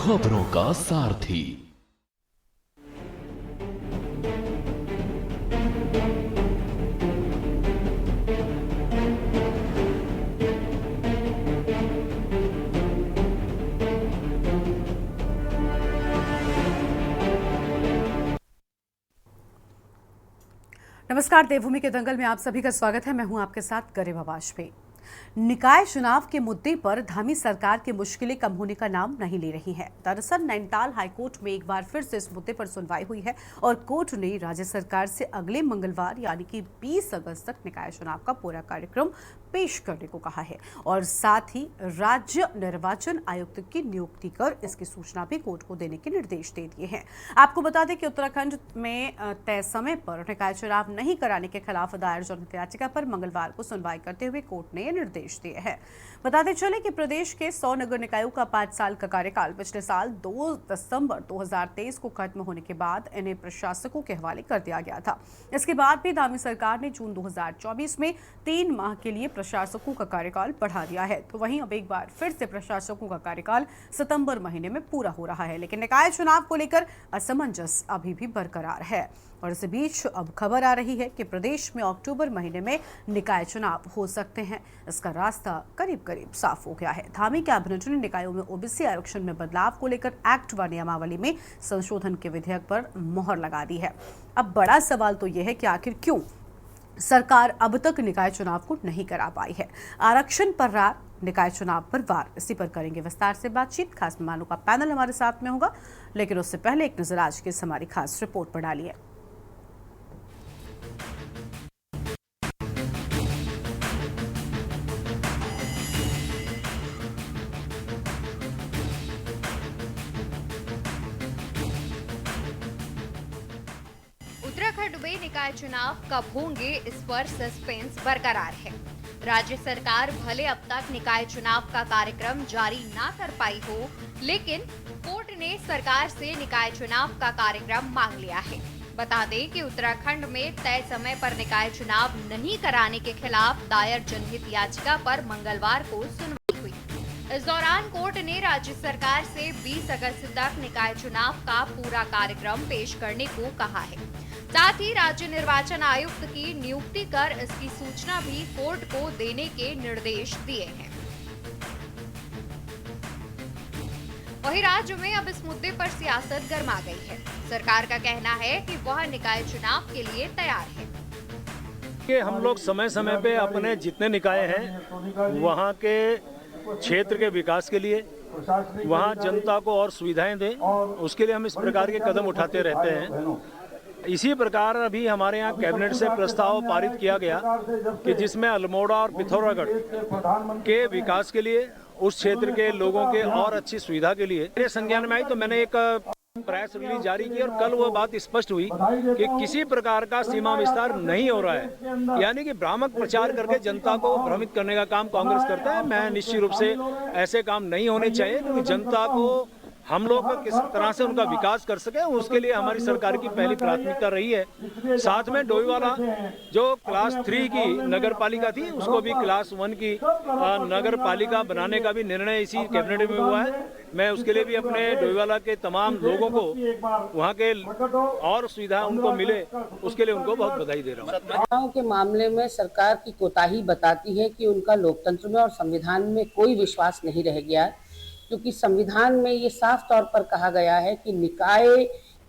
खबरों का सारथी। नमस्कार, देवभूमि के दंगल में आप सभी का स्वागत है। मैं हूं आपके साथ गरिमा वाजपेयी। निकाय चुनाव के मुद्दे पर धामी सरकार की मुश्किलें कम होने का नाम नहीं ले रही हैं। दरअसल नैनीताल हाईकोर्ट में एक बार फिर से इस मुद्दे पर सुनवाई हुई है और कोर्ट ने राज्य सरकार से अगले मंगलवार यानी कि 20 अगस्त तक निकाय चुनाव का पूरा कार्यक्रम पेश करने को कहा है और साथ ही राज्य निर्वाचन आयुक्त की नियुक्ति कर इसकी सूचना भी कोर्ट को देने के निर्देश दे दिए हैं। आपको बता दें कि उत्तराखंड में तय समय पर निकाय चुनाव नहीं कराने के खिलाफ दायर जनहित याचिका पर मंगलवार को सुनवाई करते हुए कोर्ट ने निर्देश दिए हैं। बताते चले कि प्रदेश के 100 नगर निकायों का 5 साल का कार्यकाल पिछले साल 2 दिसंबर 2023 को खत्म होने के बाद इन्हें प्रशासकों के हवाले कर दिया गया था। इसके बाद भी धामी सरकार ने जून 2024 में 3 माह के लिए प्रशासकों का कार्यकाल बढ़ा दिया है। तो वहीं अब एक बार फिर से प्रशासकों का कार्यकाल सितंबर महीने में पूरा हो रहा है, लेकिन निकाय चुनाव को लेकर असमंजस अभी भी बरकरार है। और इस बीच अब खबर आ रही है कि प्रदेश में अक्टूबर महीने में निकाय चुनाव हो सकते हैं। इसका रास्ता करीब करीब साफ हो गया है। धामी कैबिनेट ने निकायों में ओबीसी आरक्षण में बदलाव को लेकर एक्ट व नियमावली में संशोधन के विधेयक पर मोहर लगा दी है। अब बड़ा सवाल तो यह है कि आखिर क्यों सरकार अब तक निकाय चुनाव को नहीं करा पाई है। आरक्षण पर रार, निकाय चुनाव पर वार, इसी पर करेंगे विस्तार से बातचीत। खास मेहमानों का पैनल हमारे साथ में होगा, लेकिन उससे पहले एक नजर आज की हमारी खास रिपोर्ट पर डालिए। उत्तराखंड में निकाय चुनाव कब होंगे, इस पर सस्पेंस बरकरार है। राज्य सरकार भले अब तक निकाय चुनाव का कार्यक्रम जारी ना कर पाई हो, लेकिन कोर्ट ने सरकार से निकाय चुनाव का कार्यक्रम मांग लिया है। बता दें कि उत्तराखंड में तय समय पर निकाय चुनाव नहीं कराने के खिलाफ दायर जनहित याचिका पर मंगलवार को सुनवाई हुई। इस दौरान कोर्ट ने राज्य सरकार से 20 अगस्त तक निकाय चुनाव का पूरा कार्यक्रम पेश करने को कहा है। साथ ही राज्य निर्वाचन आयुक्त की नियुक्ति कर इसकी सूचना भी कोर्ट को देने के निर्देश दिए हैं। वहीं राज्य में अब इस मुद्दे पर सियासत गर्मा गई है। सरकार का कहना है कि वह निकाय चुनाव के लिए तैयार है। कि हम लोग समय समय पे अपने जितने निकाय हैं वहाँ के क्षेत्र के विकास के लिए, वहाँ जनता को और सुविधाएं दें, उसके लिए हम इस प्रकार के कदम उठाते रहते हैं। इसी प्रकार अभी हमारे यहाँ कैबिनेट से प्रस्ताव पारित किया गया कि जिसमें अल्मोड़ा और पिथौरागढ़ के विकास के लिए, उस क्षेत्र के लोगों के और अच्छी सुविधा के लिए मेरे संज्ञान में आई, तो मैंने एक प्रेस रिलीज जारी की और कल वो बात स्पष्ट हुई कि किसी प्रकार का सीमा विस्तार नहीं हो रहा है। यानी कि भ्रामक प्रचार करके जनता को भ्रमित करने का काम कांग्रेस करता है। मैं निश्चित रूप से ऐसे काम नहीं होने चाहिए, क्योंकि जनता को हम लोग किस तरह से उनका विकास कर सके, उसके लिए हमारी सरकार की पहली प्राथमिकता रही है। साथ में डोईवाला जो क्लास 3 की नगर पालिका थी, उसको भी क्लास 1 की नगर पालिका बनाने का भी निर्णय इसी कैबिनेट में हुआ है। मैं उसके लिए भी अपने डोईवाला के तमाम लोगों को वहाँ के और सुविधा उनको मिले, उसके लिए उनको बहुत बधाई दे रहा हूँ। चुनाव के मामले में सरकार की कोताही बताती है कि उनका लोकतंत्र में और संविधान में कोई विश्वास नहीं रह गया, क्योंकि संविधान में ये साफ तौर पर कहा गया है कि निकाय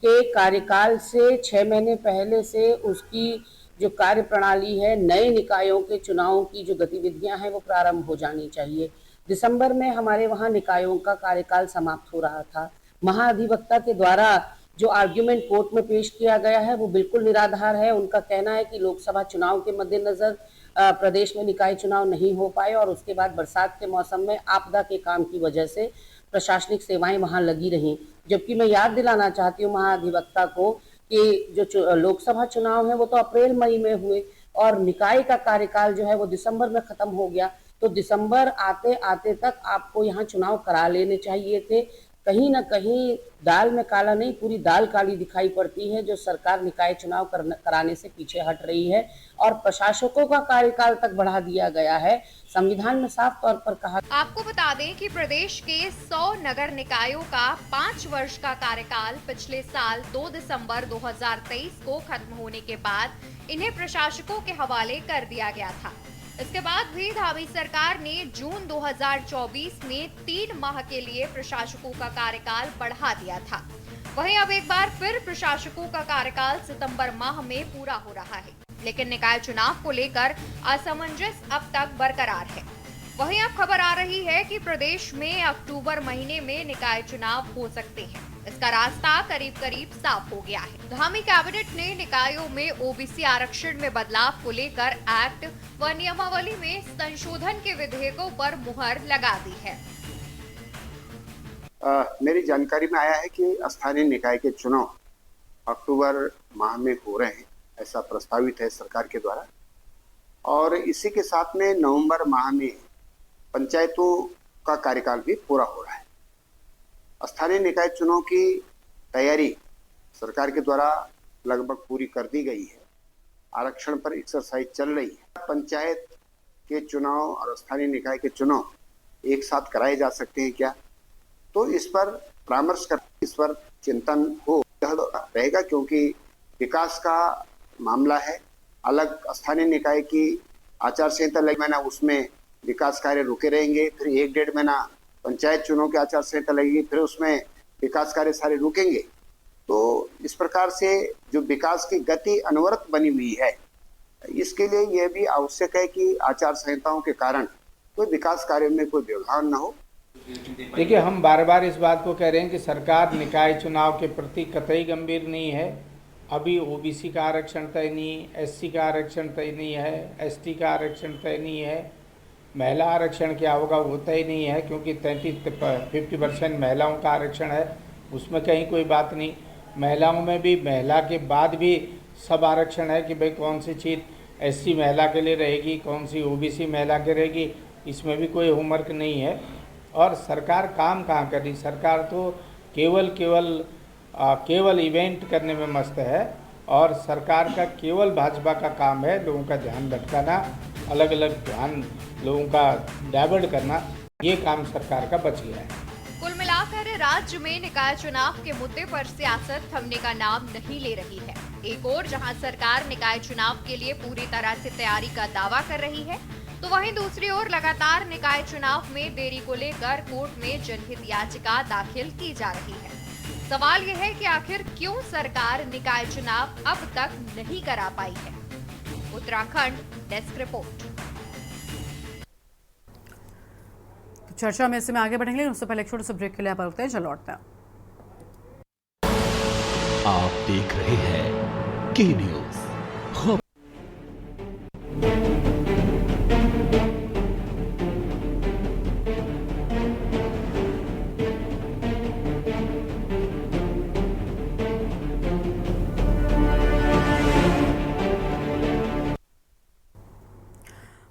के कार्यकाल से 6 महीने पहले से उसकी जो कार्य प्रणाली है, नए निकायों के चुनावों की जो गतिविधियां हैं वो प्रारंभ हो जानी चाहिए। दिसंबर में हमारे वहाँ निकायों का कार्यकाल समाप्त हो रहा था। महाधिवक्ता के द्वारा जो आर्ग्यूमेंट कोर्ट में पेश किया गया है वो बिल्कुल निराधार है। उनका कहना है कि लोकसभा चुनाव के मद्देनजर प्रदेश में निकाय चुनाव नहीं हो पाए और उसके बाद बरसात के मौसम में आपदा के काम की वजह से प्रशासनिक सेवाएं वहां लगी रहीं। जबकि मैं याद दिलाना चाहती हूँ महाधिवक्ता को कि जो लोकसभा चुनाव है वो तो अप्रैल मई में हुए और निकाय का कार्यकाल जो है वो दिसंबर में खत्म हो गया। तो दिसंबर आते आते तक आपको यहाँ चुनाव करा लेने चाहिए थे, कहीं ना कहीं दाल में काला नहीं, पूरी दाल काली दिखाई पड़ती है, जो सरकार निकाय चुनाव कराने से पीछे हट रही है और प्रशासकों का कार्यकाल तक बढ़ा दिया गया है। संविधान में साफ तौर पर कहा। आपको बता दें कि प्रदेश के 100 नगर निकायों का 5 वर्ष का कार्यकाल पिछले साल 2 दिसंबर 2023 को खत्म होने के बाद इन्हें प्रशासकों के हवाले कर दिया गया था। इसके बाद भी धामी सरकार ने जून 2024 में 3 माह के लिए प्रशासकों का कार्यकाल बढ़ा दिया था। वहीं अब एक बार फिर प्रशासकों का कार्यकाल सितंबर माह में पूरा हो रहा है, लेकिन निकाय चुनाव को लेकर असमंजस अब तक बरकरार है। वहीं अब खबर आ रही है कि प्रदेश में अक्टूबर महीने में निकाय चुनाव हो सकते हैं। इसका रास्ता करीब करीब साफ हो गया है। धामी कैबिनेट ने निकायों में ओबीसी आरक्षण में बदलाव को लेकर एक्ट व नियमावली में संशोधन के विधेयकों पर मुहर लगा दी है। मेरी जानकारी में आया है कि स्थानीय निकाय के चुनाव अक्टूबर माह में हो रहे हैं, ऐसा प्रस्तावित है सरकार के द्वारा। और इसी के साथ में नवंबर माह में पंचायतों का कार्यकाल भी पूरा हो रहा है। स्थानीय निकाय चुनाव की तैयारी सरकार के द्वारा लगभग पूरी कर दी गई है। आरक्षण पर एक्सरसाइज चल रही है। पंचायत के चुनाव और स्थानीय निकाय के चुनाव एक साथ कराए जा सकते हैं क्या, तो इस पर परामर्श कर, इस पर चिंतन हो रहेगा, क्योंकि विकास का मामला है। अलग स्थानीय निकाय की आचार संहिता लगी महीना, उसमें विकास कार्य रुके रहेंगे, फिर 1-1.5 महीना पंचायत चुनाव की आचार संहिता लगेगी, फिर उसमें विकास कार्य सारे रुकेंगे। तो इस प्रकार से जो विकास की गति अनवरत बनी हुई है, इसके लिए यह भी आवश्यक है कि आचार संहिताओं के कारण कोई विकास कार्य में कोई व्यवधान न हो। देखिए, हम बार बार इस बात को कह रहे हैं कि सरकार निकाय चुनाव के प्रति कतई गंभीर नहीं है। अभी ओबीसी का आरक्षण तय नहीं, एससी का आरक्षण तय नहीं है, एसटी का आरक्षण तय नहीं है, महिला आरक्षण क्या होगा वो तय नहीं है, क्योंकि 50% महिलाओं का आरक्षण है, उसमें कहीं कोई बात नहीं। महिलाओं में भी महिला के बाद भी सब आरक्षण है कि भाई कौन सी चीज़ एससी महिला के लिए रहेगी, कौन सी ओबीसी महिला के रहेगी, इसमें भी कोई होमवर्क नहीं है। और सरकार काम कहाँ कर रही, सरकार तो केवल इवेंट करने में मस्त है। और सरकार का केवल भाजपा का काम है लोगों का ध्यान भटकाना, अलग अलग ध्यान लोगों का डाइवर्ट करना, ये काम सरकार का बच गया है। कुल मिलाकर राज्य में निकाय चुनाव के मुद्दे पर सियासत थमने का नाम नहीं ले रही है। एक ओर जहां सरकार निकाय चुनाव के लिए पूरी तरह से तैयारी का दावा कर रही है, तो वहीं दूसरी ओर लगातार निकाय चुनाव में देरी को लेकर कोर्ट में जनहित याचिका दाखिल की जा रही है। सवाल यह है कि आखिर क्यों सरकार निकाय चुनाव अब तक नहीं करा पाई है। Uttarakhand desk report. तो चर्चा में इसमें आगे बढ़ेंगे, उससे पहले एक छोटे से ब्रेक के लिए पर चल लौटते हैं। आप देख रहे हैं के न्यूज।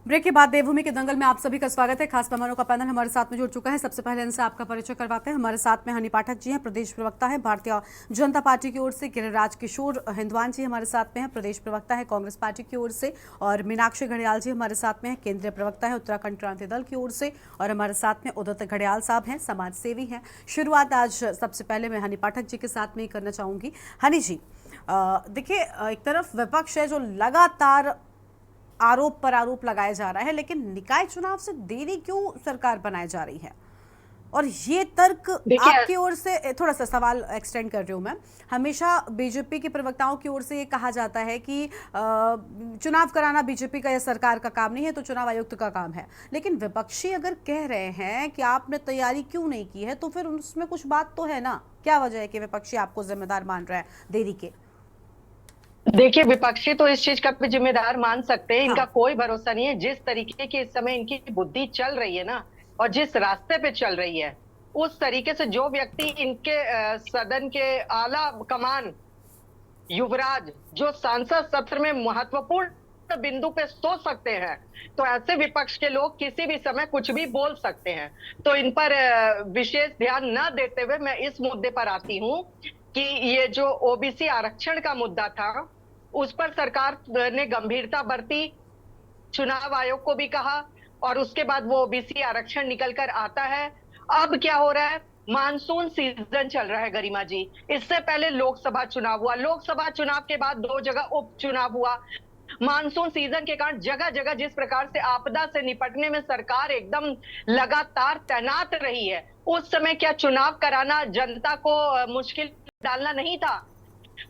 ब्रेक के बाद देवभूमि के दंगल में आप सभी का स्वागत है। खास मेहमानों का पैनल हमारे साथ में जुड़ चुका है। सबसे पहले इनसे आपका परिचय करवाते हैं। हमारे साथ में हनी पाठक जी हैं, प्रदेश प्रवक्ता है भारतीय जनता पार्टी की ओर से। गिरिराज किशोर हिंदवान जी हमारे साथ में हैं, प्रदेश प्रवक्ता है कांग्रेस पार्टी की ओर से। और मीनाक्षी घड़ियाल जी हमारे साथ में हैं, केंद्रीय प्रवक्ता है उत्तराखंड क्रांति दल की ओर से। और हमारे साथ में उदित घड़ियाल साहब हैं, समाज सेवी हैं। शुरुआत आज सबसे पहले मैं हनी पाठक जी के साथ में ही करना चाहूँगी। हनी जी, देखिए, एक तरफ विपक्ष है जो लगातार आरोप पर आरोप लगाया जा रहा है, लेकिन निकाय चुनाव से देरी क्यों सरकार बनाई जा रही है? और ये तर्क आपकी ओर से, थोड़ा सा सवाल एक्सटेंड कर रही हूँ मैं, हमेशा बीजेपी के प्रवक्ताओं की ओर से ये कहा जाता है कि चुनाव कराना बीजेपी का या सरकार का काम नहीं है, तो चुनाव आयुक्त का काम है। लेकिन विपक्षी अगर कह रहे हैं कि आपने तैयारी क्यों नहीं की है, तो फिर उसमें कुछ बात तो है ना। क्या वजह है कि विपक्षी आपको जिम्मेदार मान रहा है देरी के? देखिए, विपक्षी तो इस चीज का भी जिम्मेदार मान सकते हैं। इनका कोई भरोसा नहीं है। जिस तरीके की इस समय इनकी बुद्धि चल रही है ना, और जिस रास्ते पे चल रही है, उस तरीके से जो व्यक्ति इनके सदन के आला कमान, युवराज, जो सांसद सत्र में महत्वपूर्ण बिंदु पे सोच सकते हैं, तो ऐसे विपक्ष के लोग किसी भी समय कुछ भी बोल सकते हैं। तो इन पर विशेष ध्यान न देते हुए मैं इस मुद्दे पर आती हूँ कि ये जो ओबीसी आरक्षण का मुद्दा था, उस पर सरकार ने गंभीरता बरती, चुनाव आयोग को भी कहा, और उसके बाद वो ओबीसी आरक्षण निकल कर आता है। अब क्या हो रहा है, मानसून सीजन चल रहा है गरिमा जी, इससे पहले लोकसभा चुनाव हुआ, लोकसभा चुनाव के बाद 2 जगह उपचुनाव हुआ। मानसून सीजन के कारण जगह जगह जिस प्रकार से आपदा से निपटने में सरकार एकदम लगातार तैनात रही है, उस समय क्या चुनाव कराना जनता को मुश्किल डालना नहीं था?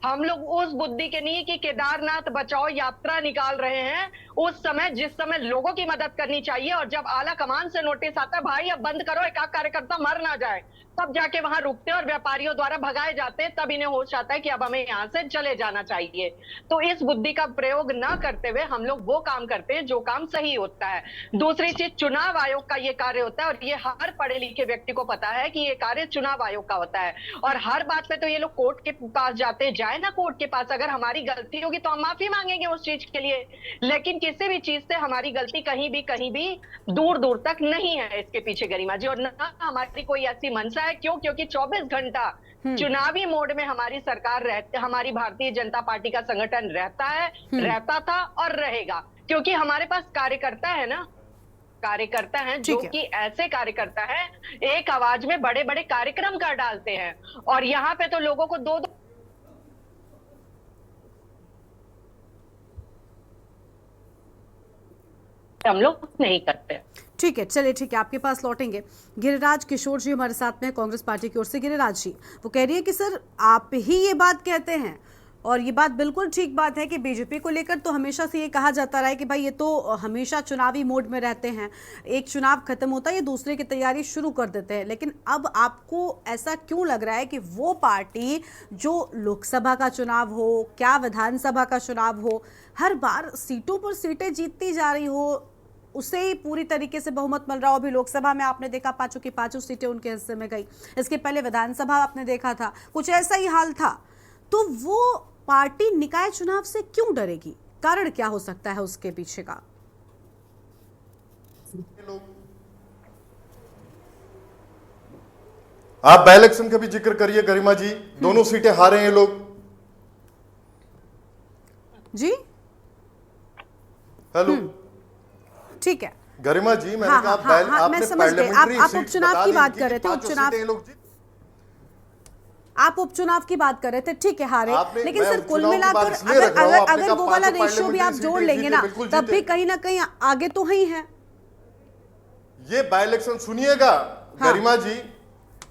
हम लोग उस बुद्धि के नहीं कि केदारनाथ बचाओ यात्रा निकाल रहे हैं, उस समय जिस समय लोगों की मदद करनी चाहिए, और जब आला कमान से नोटिस आता है भाई अब बंद करो, एक कार्यकर्ता मर ना जाए, तब जाके वहां रुकते हैं और व्यापारियों द्वारा भगाए जाते हैं, तब इन्हें होश आता है कि अब हमें यहाँ से चले जाना चाहिए। तो इस बुद्धि का प्रयोग न करते हुए हम लोग वो काम करते हैं जो काम सही होता है। दूसरी चीज, चुनाव आयोग का ये कार्य होता है, और ये हर पढ़े लिखे व्यक्ति को पता है कि ये कार्य चुनाव आयोग का होता है, और हर बात पे तो ये लोग कोर्ट के पास जाते हैं, जाए ना कोर्ट के पास, अगर हमारी गलती होगी तो हम माफी मांगेंगे उस चीज के लिए, लेकिन किसी भी चीज से हमारी गलती कहीं भी दूर दूर तक नहीं है इसके पीछे गरिमा जी, और ना हमारी कोई ऐसी मंशा है। क्यों? क्योंकि 24 घंटा चुनावी मोड में हमारी सरकार रहती, हमारी भारतीय जनता पार्टी का संगठन रहता है, रहता था और रहेगा, क्योंकि हमारे पास कार्यकर्ता है ना, कार्यकर्ता हैं जो कि ऐसे कार्यकर्ता हैं, एक आवाज में बड़े बड़े कार्यक्रम कर डालते हैं, और यहाँ पे तो लोगों को 2-2 हम लोग नहीं करते। ठीक है, चलिए ठीक है, आपके पास लौटेंगे। गिरिराज किशोर जी हमारे साथ में कांग्रेस पार्टी की ओर से। गिरिराज जी, वो कह रही है कि सर आप ही ये बात कहते हैं, और ये बात बिल्कुल ठीक बात है कि बीजेपी को लेकर तो हमेशा से ये कहा जाता रहा है कि भाई ये तो हमेशा चुनावी मोड में रहते हैं, एक चुनाव खत्म होता है ये दूसरे की तैयारी शुरू कर देते हैं। लेकिन अब आपको ऐसा क्यों लग रहा है कि वो पार्टी जो लोकसभा का चुनाव हो, क्या विधानसभा का चुनाव हो, हर बार सीटों पर सीटें जीतती जा रही हो, उसे ही पूरी तरीके से बहुमत मिल रहा हो? अभी लोकसभा में आपने देखा 5 सीटें उनके हिस्से में गई, इसके पहले विधानसभा आपने देखा था कुछ ऐसा ही हाल था। तो वो पार्टी निकाय चुनाव से क्यों डरेगी? कारण क्या हो सकता है उसके पीछे का? आप बाय इलेक्शन का भी जिक्र करिए गरिमा जी, दोनों सीटें हारे हैं लोग जी। हेलो, ठीक है गरिमा जी, मैंने कहा आपने पार्लियामेंट्री आप उपचुनाव की बात कर रहे थे, आप उपचुनाव की बात कर रहे थे, ठीक है हारे, लेकिन सर कुल मिलाकर अगर वो वाला रेशियो भी आप जोड़ लेंगे ना, तब भी कहीं ना कहीं आगे तो ही है। ये बाय इलेक्शन सुनिएगा गरिमा जी,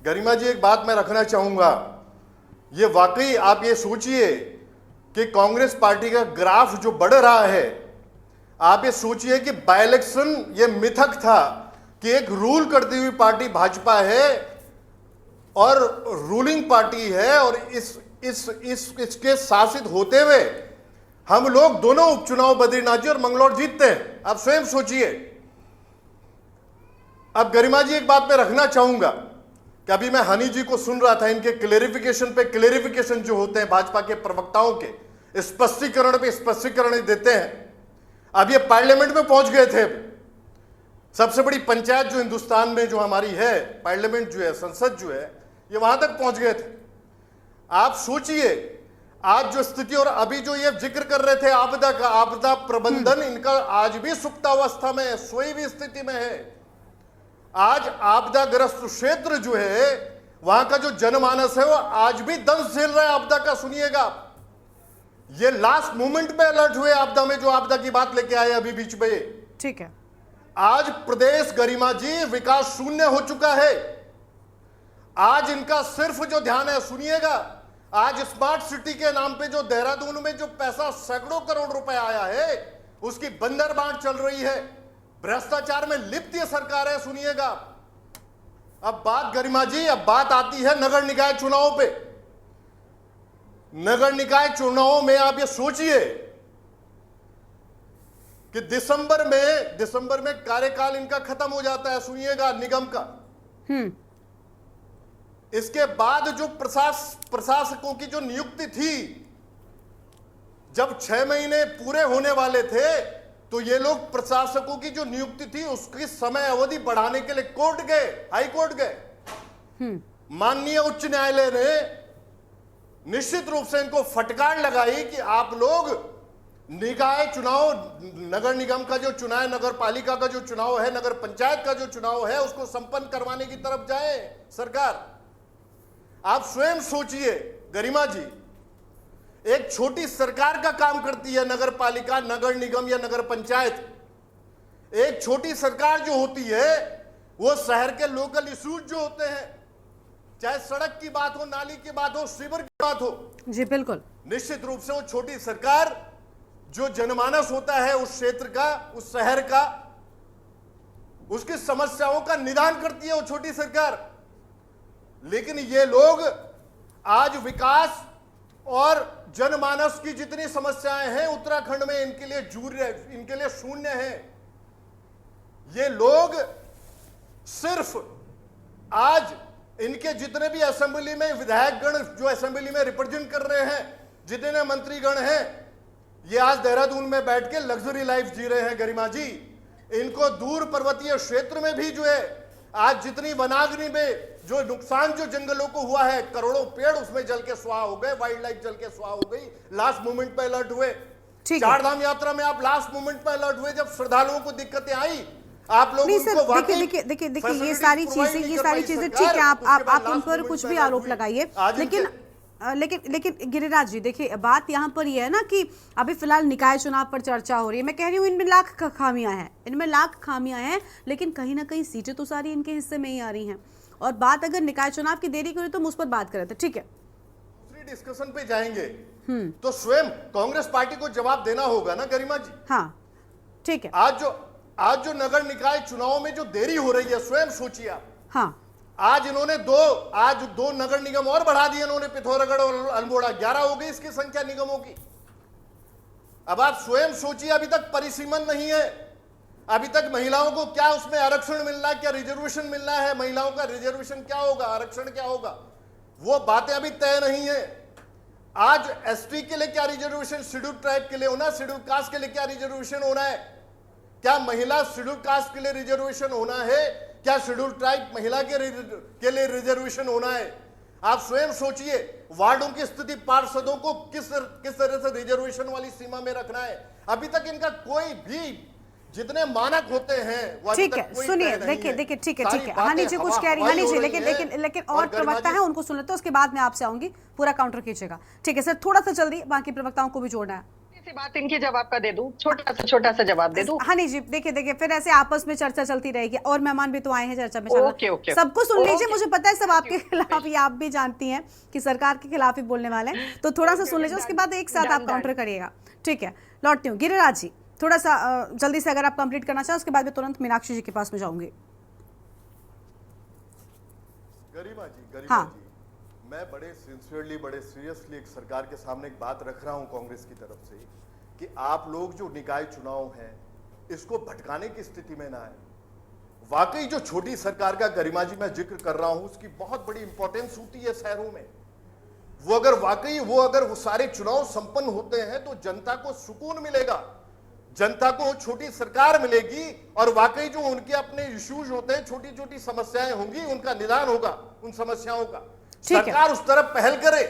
गरिमा जी एक बात मैं रखना चाहूंगा, ये वाकई आप ये सोचिए कि कांग्रेस पार्टी का ग्राफ जो बढ़ रहा है, आप ये सोचिए कि बाय इलेक्शन ये मिथक था कि एक रूल करती हुई पार्टी भाजपा है और रूलिंग पार्टी है, और इसके शासित होते हुए हम लोग दोनों उपचुनाव बद्रीनाथ जी और मंगलौर जीतते हैं। आप स्वयं सोचिए। अब गरिमा जी एक बात मैं रखना चाहूंगा कि अभी मैं हनी जी को सुन रहा था, इनके क्लेरिफिकेशन पे क्लेरिफिकेशन जो होते हैं भाजपा के प्रवक्ताओं के, स्पष्टीकरण पे स्पष्टीकरण देते हैं। अब ये पार्लियामेंट में पहुंच गए थे। सबसे बड़ी पंचायत जो हिंदुस्तान में जो हमारी है, पार्लियामेंट जो है, संसद जो है, ये वहां तक पहुंच गए थे। आप सोचिए आज जो स्थिति, और अभी जो ये जिक्र कर रहे थे आपदा का, आपदा प्रबंधन इनका आज भी सुप्तावस्था में है, सोई भी स्थिति में है। आज आपदाग्रस्त क्षेत्र जो है, वहां का जो जनमानस है वो आज भी दंश झेल रहा है आपदा का। सुनिएगा, ये लास्ट मोमेंट पे अलर्ट हुए आपदा में, जो आपदा की बात लेके आए अभी बीच में। ठीक है, आज प्रदेश गरिमा जी विकास शून्य हो चुका है। आज इनका सिर्फ जो ध्यान है, सुनिएगा, आज स्मार्ट सिटी के नाम पे जो देहरादून में जो पैसा सैकड़ों करोड़ रुपए आया है, उसकी बंदर बांट चल रही है। भ्रष्टाचार में लिप्त ये सरकार है। सुनिएगा, अब बात गरिमा जी, अब बात आती है नगर निकाय चुनाव पे। नगर निकाय चुनावों में आप ये सोचिए कि दिसंबर में कार्यकाल इनका खत्म हो जाता है। सुनिएगा, निगम का। इसके बाद जो प्रशासकों की जो नियुक्ति थी, जब 6 महीने पूरे होने वाले थे तो ये लोग प्रशासकों की जो नियुक्ति थी उसकी समय अवधि बढ़ाने के लिए कोर्ट गए, हाई कोर्ट गए। माननीय उच्च न्यायालय ने निश्चित रूप से इनको फटकार लगाई कि आप लोग निकाय चुनाव, नगर निगम का जो चुनाव, नगर पालिका का जो चुनाव है, नगर पंचायत का जो चुनाव है, उसको संपन्न करवाने की तरफ जाए सरकार। आप स्वयं सोचिए गरिमा जी, एक छोटी सरकार का काम करती है नगर पालिका, नगर निगम या नगर पंचायत। एक छोटी सरकार जो होती है वो शहर के लोकल इश्यूज जो होते हैं, चाहे सड़क की बात हो, नाली की बात हो, सीवर की बात हो, जी बिल्कुल, निश्चित रूप से वो छोटी सरकार जो जनमानस होता है उस क्षेत्र का, उस शहर का, उसकी समस्याओं का निदान करती है वो छोटी सरकार। लेकिन ये लोग आज विकास और जनमानस की जितनी समस्याएं हैं उत्तराखंड में, इनके लिए इनके लिए शून्य है। ये लोग सिर्फ आज इनके जितने भी असेंबली में विधायकगण जो असेंबली में रिप्रेजेंट कर रहे हैं, जितने मंत्रीगण हैं, ये आज देहरादून में बैठ के लग्जरी लाइफ जी रहे हैं गरिमा जी। इनको दूर पर्वतीय क्षेत्र में भी जो है आज जितनी वनाग्नि में जो नुकसान जो जंगलों को हुआ है, करोड़ों पेड़ उसमें जल के स्वाहा हो गए, वाइल्ड लाइफ जल के स्वाहा हो गई। लास्ट मोमेंट पे अलर्ट हुए, चार धाम यात्रा में आप लास्ट मोमेंट पे अलर्ट हुए, जब श्रद्धालुओं को दिक्कतें आई, आप लोग उनको देखिए ये सारी चीजें ठीक है, आप उन पर कुछ भी आरोप लगाइए, लेकिन गिरिराज जी देखिए, बात यहाँ पर ये है ना कि अभी फिलहाल निकाय चुनाव पर चर्चा हो रही है। मैं कह रही हूँ इनमें लाख खामियां हैं, लेकिन कहीं ना कहीं सीटें तो सारी इनके हिस्से में ही आ रही हैं। और बात अगर निकाय चुनाव की देरी करें तो हम उस पर बात करें, तो ठीक है, दूसरी डिस्कशन पे जाएंगे तो स्वयं कांग्रेस पार्टी को जवाब देना होगा ना गरिमा जी। हाँ ठीक है, आज जो नगर निकाय चुनाव में जो देरी हो रही है, स्वयं सोचिए आप। हाँ, आज इन्होंने दो नगर निगम और बढ़ा दिए इन्होंने, पिथौरागढ़ और अल्मोड़ा, 11 हो गई इसकी संख्या निगमों की। अब आप स्वयं सोचिए, अभी तक परिसीमन नहीं है, अभी तक महिलाओं को क्या उसमें आरक्षण मिलना है, क्या रिजर्वेशन मिलना है, महिलाओं का रिजर्वेशन क्या होगा, आरक्षण क्या होगा, वो बातें अभी तय नहीं है। आज एसटी के लिए क्या रिजर्वेशन, शेड्यूल ट्राइब के लिए होना, शेड्यूल कास्ट के लिए क्या रिजर्वेशन होना है, क्या महिला शेड्यूल कास्ट के लिए रिजर्वेशन होना है, क्या शेड्यूल ट्राइब महिला के लिए रिजर्वेशन होना है। आप स्वयं सोचिए, वार्डों की स्थिति, पार्षदों को किस तरह से रिजर्वेशन वाली सीमा में रखना है। अभी तक इनका कोई भी, जितने मानक होते हैं वो ठीक है, सुनिए, देखिए ठीक है, हानि जी कुछ कह रही, हानि जी, लेकिन और प्रवक्ता है उनको सुन लेते हैं, उसके बाद मैं आपसे आऊंगी, पूरा काउंटर कीजिएगा। ठीक है सर, थोड़ा सा जल्दी, बाकी प्रवक्ताओं को भी जोड़ना है। बात इनके जवाब का दे दूं, छोटा सा जवाब दे दूं। हानि जी देखिए फिर ऐसे आपस में चर्चा चलती रहेगी, और मेहमान भी तो आए हैं चर्चा में। ओके, सबको सुन लीजिए, मुझे पता है सब आपके खिलाफ ही, आप भी जानती हैं कि सरकार के खिलाफ ही बोलने वाले हैं, तो थोड़ा सा सुन लीजिए, उसके बाद एक साथ आप काउंटर करिएगा। ठीक है, लौटती हूँ। गिरिराज जी थोड़ा सा जल्दी से अगर आप कंप्लीट करना चाहें, उसके बाद मैं तुरंत मीनाक्षी जी के पास में जाऊंगी। गरिमा जी, मैं बड़े सिंसियरली, बड़े सीरियसली एक सरकार के सामने एक बात रख रहा हूं कांग्रेस की तरफ से, कि आप लोग जो निकाय चुनाव हैं इसको भटकाने की स्थिति में ना आए। वाकई जो छोटी सरकार का गरिमा जी मैं जिक्र कर रहा हूं, उसकी बहुत बड़ी इंपॉर्टेंस होती है शहरों में। वो अगर वो सारे चुनाव संपन्न होते हैं तो जनता को सुकून मिलेगा, जनता को छोटी सरकार मिलेगी, और वाकई जो उनके अपने इश्यूज होते हैं, छोटी छोटी समस्याएं होंगी, उनका निदान होगा उन समस्याओं का। सरकार उस तरफ पहल करे।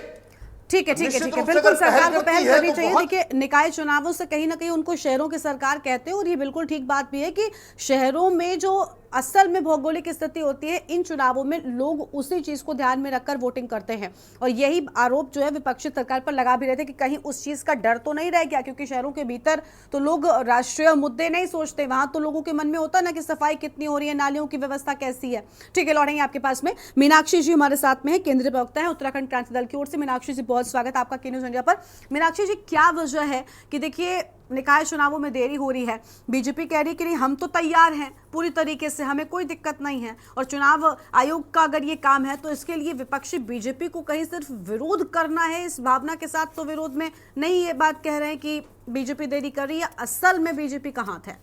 ठीक है, बिल्कुल सरकार को पहल करनी चाहिए। देखिए, निकाय चुनावों से कहीं ना कहीं उनको शहरों की सरकार कहते हैं, और ये बिल्कुल ठीक बात भी है कि शहरों में जो असल में भौगोलिक स्थिति होती है, इन चुनावों में लोग उसी चीज को ध्यान में रखकर वोटिंग करते हैं। और यही आरोप जो है विपक्षी सरकार पर लगा भी रहे थे कि कहीं उस चीज का डर तो नहीं रह गया, क्योंकि शहरों के भीतर तो लोग राष्ट्रीय मुद्दे नहीं सोचते, वहां तो लोगों के मन में होता है ना कि सफाई कितनी हो रही है, नालियों की व्यवस्था कैसी है। ठीक है, लौटेंगे आपके पास में। मीनाक्षी जी हमारे साथ में है, केंद्रीय प्रवक्ता है उत्तराखंड क्रांति दल की ओर से। मीनाक्षी जी, बहुत स्वागत आपका के न्यूज़ इंडिया पर। मीनाक्षी जी, क्या वजह है कि देखिए निकाय चुनावों में देरी हो रही है? बीजेपी कह रही है कि नहीं, हम तो तैयार हैं पूरी तरीके से, हमें कोई दिक्कत नहीं है, और चुनाव आयोग का अगर ये काम है तो इसके लिए विपक्षी बीजेपी को कहीं सिर्फ विरोध करना है, इस भावना के साथ तो विरोध में नहीं ये बात कह रहे हैं कि बीजेपी देरी कर रही है। असल में बीजेपी का हाथ है?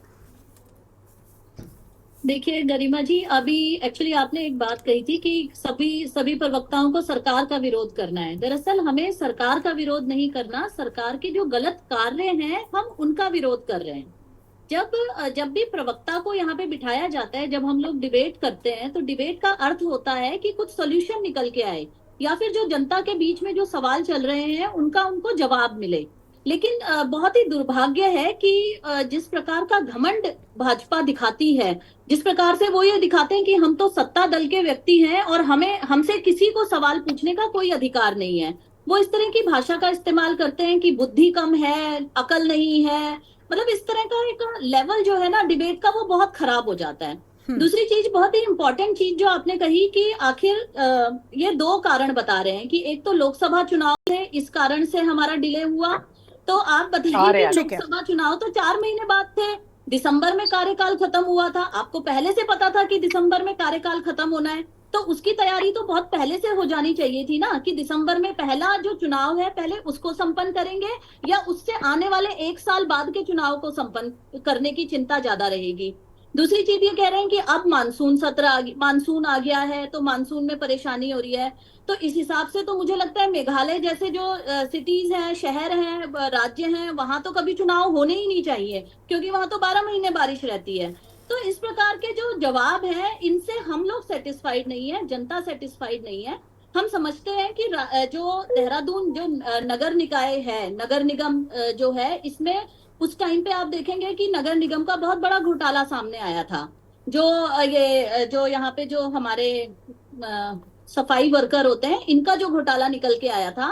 देखिए गरिमा जी, अभी एक्चुअली आपने एक बात कही थी कि सभी प्रवक्ताओं को सरकार का विरोध करना है। दरअसल हमें सरकार का विरोध नहीं करना, सरकार के जो गलत कार्य हैं हम उनका विरोध कर रहे हैं। जब भी प्रवक्ता को यहाँ पे बिठाया जाता है, जब हम लोग डिबेट करते हैं, तो डिबेट का अर्थ होता है कि कुछ सोल्यूशन निकल के आए या फिर जो जनता के बीच में जो सवाल चल रहे हैं उनका उनको जवाब मिले। लेकिन बहुत ही दुर्भाग्य है कि जिस प्रकार का घमंड भाजपा दिखाती है, जिस प्रकार से वो ये दिखाते हैं कि हम तो सत्ता दल के व्यक्ति हैं और हमसे किसी को सवाल पूछने का कोई अधिकार नहीं है। वो इस तरह की भाषा का इस्तेमाल करते हैं कि बुद्धि कम है, अकल नहीं है, मतलब इस तरह का एक लेवल जो है ना डिबेट का, वो बहुत खराब हो जाता है। दूसरी चीज, बहुत ही इंपॉर्टेंट चीज जो आपने कही कि आखिर ये दो कारण बता रहे हैं कि एक तो लोकसभा चुनाव है, इस कारण से हमारा डिले हुआ। तो आप बताइए कि लोकसभा चुनाव तो 4 महीने बाद थे, दिसंबर में कार्यकाल खत्म हुआ था, आपको पहले से पता था कि दिसंबर में कार्यकाल खत्म होना है, तो उसकी तैयारी तो बहुत पहले से हो जानी चाहिए थी ना, कि दिसंबर में पहला जो चुनाव है पहले उसको संपन्न करेंगे या उससे आने वाले 1 साल बाद के चुनाव को संपन्न करने की चिंता ज्यादा रहेगी। दूसरी चीज ये कह रहे हैं कि अब मानसून आ गया है तो मानसून में परेशानी हो रही है। तो इस हिसाब से तो मुझे लगता है मेघालय जैसे जो सिटीज हैं, शहर हैं, राज्य हैं, वहां तो कभी चुनाव होने ही नहीं चाहिए, क्योंकि वहां तो 12 महीने बारिश रहती है। तो इस प्रकार के जो जवाब हैं, इनसे हम लोग सेटिस्फाइड नहीं है, जनता सेटिस्फाइड नहीं है। हम समझते हैं कि जो देहरादून जो नगर निकाय है, नगर निगम जो है, इसमें उस टाइम पे आप देखेंगे कि नगर निगम का बहुत बड़ा घोटाला सामने आया था। जो यहाँ पे जो हमारे सफाई वर्कर होते हैं, इनका जो घोटाला निकल के आया था,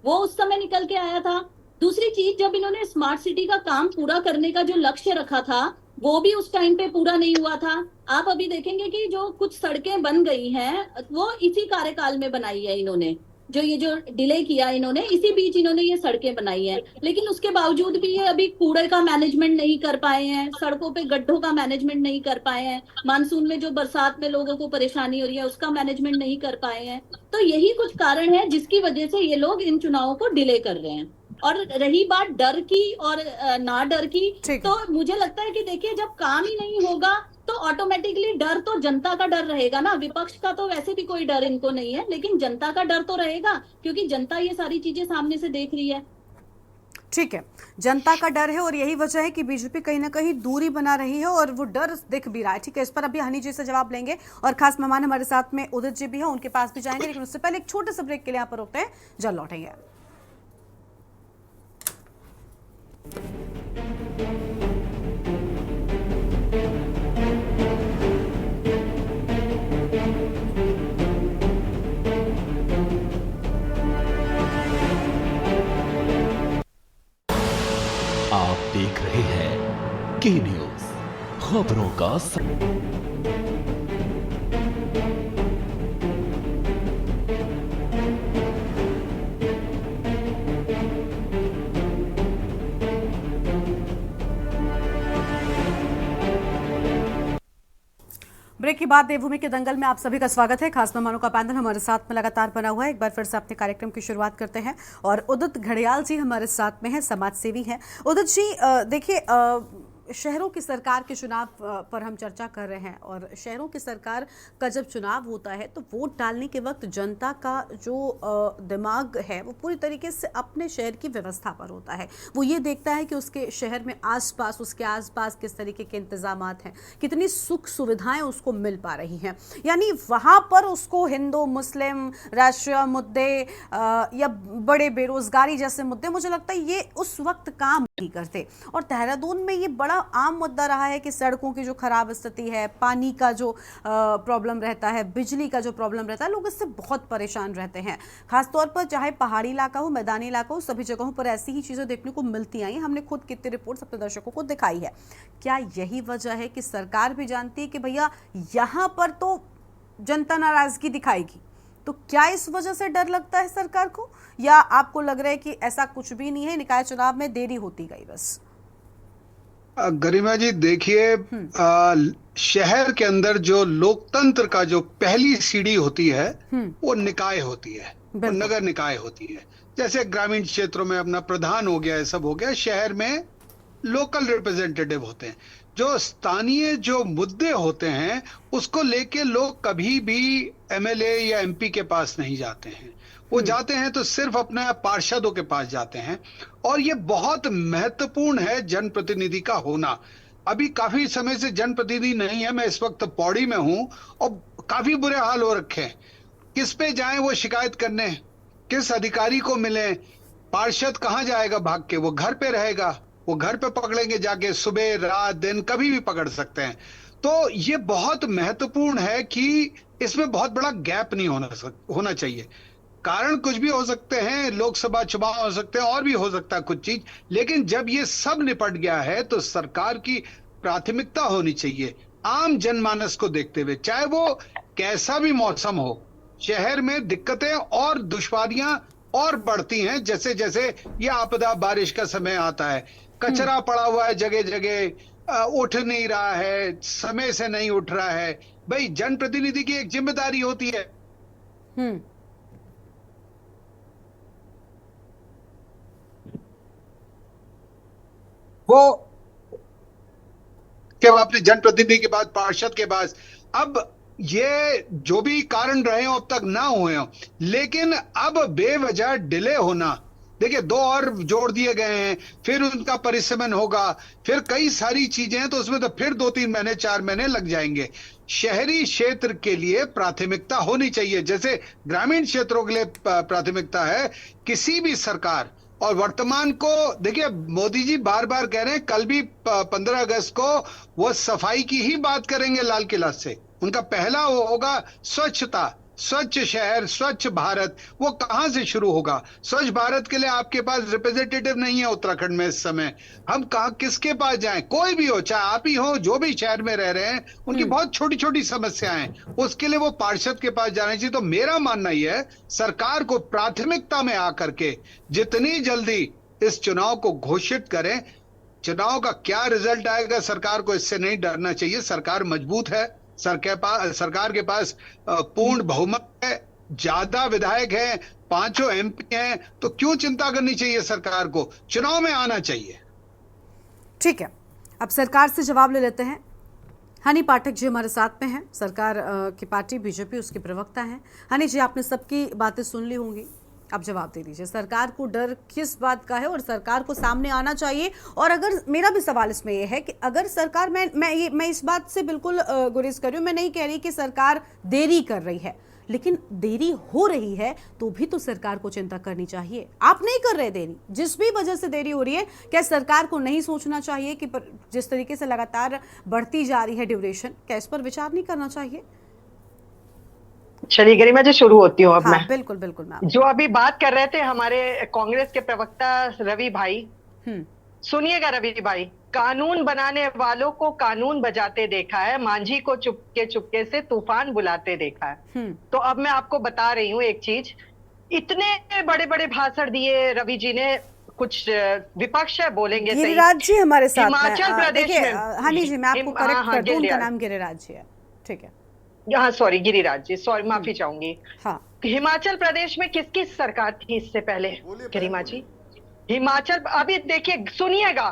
वो उस समय निकल के आया था। दूसरी चीज, जब इन्होंने स्मार्ट सिटी का काम पूरा करने का जो लक्ष्य रखा था, वो भी उस टाइम पे पूरा नहीं हुआ था। आप अभी देखेंगे कि जो कुछ सड़कें बन गई हैं, वो इसी कार्यकाल में बनाई है इन्होंने, जो डिले किया इन्होंने, इसी बीच इन्होंने ये सड़कें बनाई हैं। लेकिन उसके बावजूद भी ये अभी कूड़े का मैनेजमेंट नहीं कर पाए हैं, सड़कों पे गड्ढों का मैनेजमेंट नहीं कर पाए हैं, मानसून में जो बरसात में लोगों को परेशानी हो रही है उसका मैनेजमेंट नहीं कर पाए हैं। तो यही कुछ कारण है जिसकी वजह से ये लोग इन चुनावों को डिले कर रहे हैं। और रही बात डर की और ना डर की, तो मुझे लगता है कि देखिए, जब काम ही नहीं होगा तो ऑटोमेटिकली डर तो जनता का डर रहेगा ना। विपक्ष का तो वैसे भी कोई डर इनको नहीं है, लेकिन जनता का डर तो रहेगा, क्योंकि जनता ये सारी चीजें सामने से देख रही है। ठीक है, जनता का डर है और यही वजह है कि बीजेपी कहीं ना कहीं दूरी बना रही है और वो डर दिख भी रहा है। ठीक है, इस पर अभी हनी जी से जवाब लेंगे और खास मेहमान हमारे साथ में उदित जी भी है, उनके पास भी जाएंगे, लेकिन उससे पहले एक छोटे से ब्रेक के लिए यहाँ पर रुकते हैं, जल्द लौटेंगे। आप देख रहे हैं के न्यूज, खबरों का ब्रेक के बाद देवभूमि के दंगल में आप सभी का स्वागत है। खास मेहमानों का पैनल हमारे साथ में लगातार बना हुआ है। एक बार फिर से अपने कार्यक्रम की शुरुआत करते हैं और उदित घड़ियाल जी हमारे साथ में हैं, समाज सेवी हैं। उदित जी, देखिए, शहरों की सरकार के चुनाव पर हम चर्चा कर रहे हैं और शहरों की सरकार का जब चुनाव होता है तो वोट डालने के वक्त जनता का जो दिमाग है वो पूरी तरीके से अपने शहर की व्यवस्था पर होता है। वो ये देखता है कि उसके शहर में आसपास, उसके आसपास किस तरीके के इंतजामात हैं, कितनी सुख सुविधाएं उसको मिल पा रही हैं। यानी वहाँ पर उसको हिंदू मुस्लिम राष्ट्रीय मुद्दे या बड़े बेरोजगारी जैसे मुद्दे, मुझे लगता है ये उस वक्त काम नहीं करते। और देहरादून में ये बड़ा आम मुद्दा रहा है कि सड़कों की जो खराब स्थिति है, पानी का जो प्रॉब्लम रहता है, बिजली का जो प्रॉब्लम रहता है, लोग इससे बहुत परेशान रहते हैं। खासतौर पर चाहे पहाड़ी इलाका हो, मैदानी इलाका हो, सभी जगहों पर ऐसी ही चीज़ें देखने को मिलती आई। हमने खुद कितनी रिपोर्ट अपने दर्शकों को दिखाई है। क्या यही वजह है कि सरकार भी जानती है कि भैया यहाँ पर तो जनता नाराजगी दिखाएगी, तो क्या इस वजह से डर लगता है सरकार को, या आपको लग रहा है कि ऐसा कुछ भी नहीं है, निकाय चुनाव में देरी होती गई बस? गरिमा जी, देखिए, शहर के अंदर जो लोकतंत्र का जो पहली सीढ़ी होती है वो निकाय होती है, वो नगर निकाय होती है। जैसे ग्रामीण क्षेत्रों में अपना प्रधान हो गया, सब हो गया, शहर में लोकल रिप्रेजेंटेटिव होते हैं। जो स्थानीय जो मुद्दे होते हैं उसको लेके लोग कभी भी एमएलए या एमपी के पास नहीं जाते हैं। वो जाते हैं तो सिर्फ अपने पार्षदों के पास जाते हैं, और ये बहुत महत्वपूर्ण है जनप्रतिनिधि का होना। अभी काफी समय से जनप्रतिनिधि नहीं है, मैं इस वक्त पौड़ी में हूं और काफी बुरे हाल हो रखे हैं। किस पे जाएं वो शिकायत करने, किस अधिकारी को मिले? पार्षद कहाँ जाएगा भाग के? वो घर पे रहेगा, वो घर पे पकड़ेंगे जाके, सुबह रात दिन कभी भी पकड़ सकते हैं। तो ये बहुत महत्वपूर्ण है कि इसमें बहुत बड़ा गैप नहीं होना चाहिए। कारण कुछ भी हो सकते हैं, लोकसभा चुनाव हो सकते हैं, और भी हो सकता है कुछ चीज, लेकिन जब ये सब निपट गया है तो सरकार की प्राथमिकता होनी चाहिए आम जनमानस को देखते हुए, चाहे वो कैसा भी मौसम हो। शहर में दिक्कतें और दुश्वारियां और बढ़ती हैं जैसे जैसे ये आपदा बारिश का समय आता है। कचरा पड़ा हुआ है जगह जगह, उठ नहीं रहा है, समय से नहीं उठ रहा है। भाई जनप्रतिनिधि की एक जिम्मेदारी होती है। वो क्या अपने जनप्रतिनिधि के बाद पार्षद के पास, अब ये जो भी कारण रहे हो अब तक ना हुए हो, लेकिन अब बेवजह डिले होना, देखिए 2 और जोड़ दिए गए हैं, फिर उनका परिसीमन होगा, फिर कई सारी चीजें हैं, तो उसमें तो फिर 2-3 महीने 4 महीने लग जाएंगे। शहरी क्षेत्र के लिए प्राथमिकता होनी चाहिए, जैसे ग्रामीण क्षेत्रों के लिए प्राथमिकता है किसी भी सरकार। और वर्तमान को देखिए, मोदी जी बार बार कह रहे हैं, कल भी 15 अगस्त को वो सफाई की ही बात करेंगे लाल किला से। उनका पहला वो होगा स्वच्छता, स्वच्छ शहर, स्वच्छ भारत। वो कहां से शुरू होगा? स्वच्छ भारत के लिए आपके पास रिप्रेजेंटेटिव नहीं है उत्तराखंड में इस समय। हम कहां किसके पास जाएं? कोई भी हो, चाहे आप ही हो, जो भी शहर में रह रहे हैं, उनकी बहुत छोटी छोटी समस्याएं हैं, उसके लिए वो पार्षद के पास जाना चाहिए। तो मेरा मानना यह है, सरकार को प्राथमिकता में आकर के जितनी जल्दी इस चुनाव को घोषित करें। चुनाव का क्या रिजल्ट आएगा, सरकार को इससे नहीं डरना चाहिए। सरकार मजबूत है, सरकार के पास पूर्ण बहुमत है, ज्यादा विधायक हैं, 5 एमपी हैं, तो क्यों चिंता करनी चाहिए सरकार को? चुनाव में आना चाहिए। ठीक है, अब सरकार से जवाब ले लेते हैं। हनी पाठक जी हमारे साथ में हैं, सरकार की पार्टी बीजेपी उसके प्रवक्ता हैं। हनी जी, आपने सबकी बातें सुन ली होंगी, अब जवाब दे दीजिए, सरकार को डर किस बात का है और सरकार को सामने आना चाहिए? और अगर मेरा भी सवाल इसमें यह है कि अगर सरकार, मैं इस बात से बिल्कुल गुरेज कर रही हूँ, मैं नहीं कह रही कि सरकार देरी कर रही है, लेकिन देरी हो रही है तो भी तो सरकार को चिंता करनी चाहिए। आप नहीं कर रहे देरी, जिस भी वजह से देरी हो रही है, क्या सरकार को नहीं सोचना चाहिए कि जिस तरीके से लगातार बढ़ती जा रही है ड्यूरेशन, क्या इस पर विचार नहीं करना चाहिए? चलिए गरिमा जी, शुरू होती हूँ अब। हाँ, मैं बिल्कुल बिल्कुल मैम। जो अभी बात कर रहे थे हमारे कांग्रेस के प्रवक्ता रवि भाई, सुनिएगा रवि भाई, कानून बनाने वालों को कानून बजाते देखा है, मांझी को चुपके चुपके से तूफान बुलाते देखा है। तो अब मैं आपको बता रही हूँ एक चीज, इतने बड़े बड़े भाषण दिए रवि जी ने, कुछ विपक्ष है बोलेंगे सही। गिरिराज जी हमारे साथ हिमाचल प्रदेश में, हनी जी मैं आपको करेक्ट कर दूं, उनका नाम गिरिराज जी है, ठीक है? हाँ सॉरी, गिरिराज जी, सॉरी, माफी चाहूंगी। हाँ, हिमाचल प्रदेश में किसकी सरकार थी इससे पहले गरिमा जी? हिमाचल, अभी देखिए, सुनिएगा,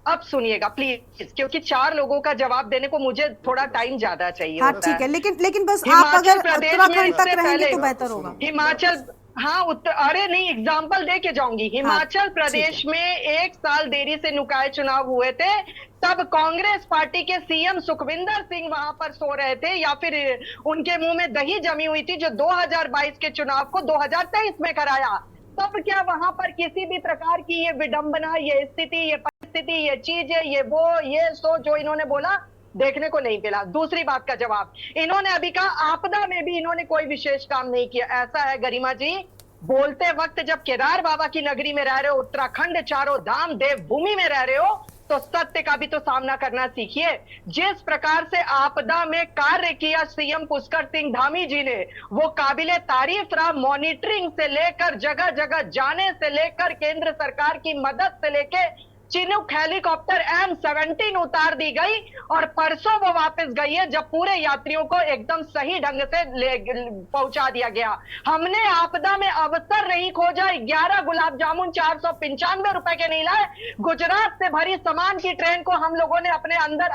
अब सुनिएगा प्लीज, क्योंकि 4 लोगों का जवाब देने को मुझे थोड़ा टाइम ज्यादा चाहिए। हाँ ठीक है, लेकिन बस आप अगर उत्तराखंड तक रहेंगे तो बेहतर होगा। हिमाचल, हाँ अरे नहीं, एग्जाम्पल दे के जाऊंगी। हिमाचल प्रदेश में 1 साल देरी से निकाय चुनाव हुए थे, तब कांग्रेस पार्टी के सीएम सुखविंदर सिंह वहां पर सो रहे थे, या फिर उनके मुंह में दही जमी हुई थी, जो 2022 के चुनाव को 2023 में कराया। तब क्या वहां पर किसी भी प्रकार की ये विडंबना, ये स्थिति, ये परिस्थिति, ये चीजें, ये वो, ये सो जो इन्होंने बोला, देखने को नहीं मिला? दूसरी बात का जवाब इन्होंने अभी कहा, आपदा में भी इन्होंने कोई विशेष काम नहीं किया। ऐसा है गरिमा जी, बोलते वक्त जब केदार बाबा की नगरी में रह रहे हो, उत्तराखंड चारों धाम देवभूमि में रह रहे हो, तो सत्य का भी तो सामना करना सीखिए। जिस प्रकार से आपदा में कार्य किया सीएम पुष्कर सिंह धामी जी ने, वो काबिले तारीफ रहा। मॉनिटरिंग से लेकर, जगह जगह जाने से लेकर, केंद्र सरकार की मदद से लेकर चिनूक हेलीकॉप्टर M17 उतार दी गई और परसों वो वापस गई है, जब पूरे यात्रियों को एकदम सही ढंग से पहुंचा दिया गया। हमने आपदा में अवसर नहीं खोजा, 11 गुलाब जामुन 495 रुपए के नहीं लाए। गुजरात से भरी सामान की ट्रेन को हम लोगों ने अपने अंदर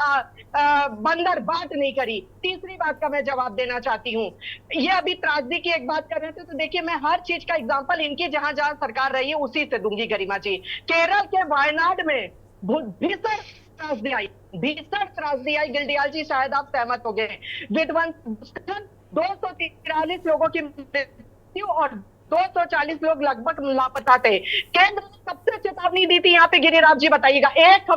बंदर बाट नहीं करी। तीसरी बात का मैं जवाब देना चाहती हूँ, ये अभी त्रासदी की एक बात कर रहे थे, तो देखिए मैं हर चीज का एग्जांपल इनकी जहां जहां सरकार रही है उसी से दूंगी गरिमा जी। केरल के वायनाड में भीषण त्रासदी आई, गिलडियाल जी शायद आप सहमत हो गए। विध्वंस 243 लोगों की मृत्यु और 240 लोग लगभग लापता थे। केंद्र ने कब से चेतावनी दी थी यहाँ पे गिरिराज जी बताइएगा? एक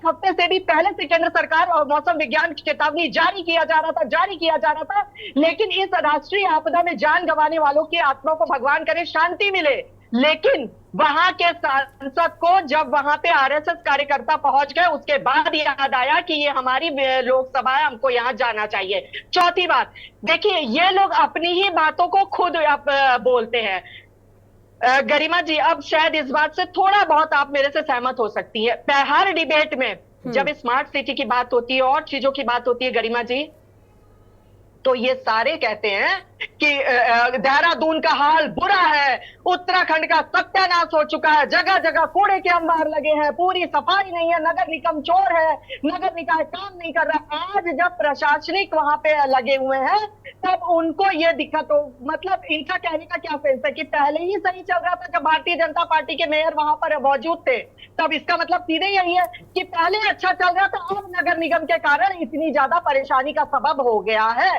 हफ्ते से भी पहले से केंद्र सरकार और मौसम विज्ञान की चेतावनी जारी किया जा रहा था, लेकिन इस राष्ट्रीय आपदा में जान गंवाने वालों की आत्मा को भगवान करे शांति मिले। लेकिन वहां के सांसद को जब वहां पे आरएसएस कार्यकर्ता पहुंच गए, उसके बाद याद आया कि ये हमारी लोकसभा है, हमको यहाँ जाना चाहिए। चौथी बात, देखिए ये लोग अपनी ही बातों को खुद बोलते हैं। गरिमा जी, अब शायद इस बात से थोड़ा बहुत आप मेरे से सहमत हो सकती है। हर डिबेट में जब स्मार्ट सिटी की बात होती है और चीजों की बात होती है गरिमा जी, तो ये सारे कहते हैं कि देहरादून का हाल बुरा है, उत्तराखंड का सत्यानाश हो चुका है, जगह जगह कूड़े के अंबार लगे हैं, पूरी सफाई नहीं है, नगर निगम चोर है, नगर निकाय काम नहीं कर रहा। आज जब प्रशासनिक वहां पे लगे हुए हैं तब उनको ये दिक्कत हो, मतलब इनका कहने का क्या सेंस है कि पहले ही सही चल रहा था जब भारतीय जनता पार्टी के मेयर वहां पर मौजूद थे, तब इसका मतलब सीधे यही है कि पहले अच्छा चल रहा था, अब नगर निगम के कारण इतनी ज्यादा परेशानी का सबब हो गया है।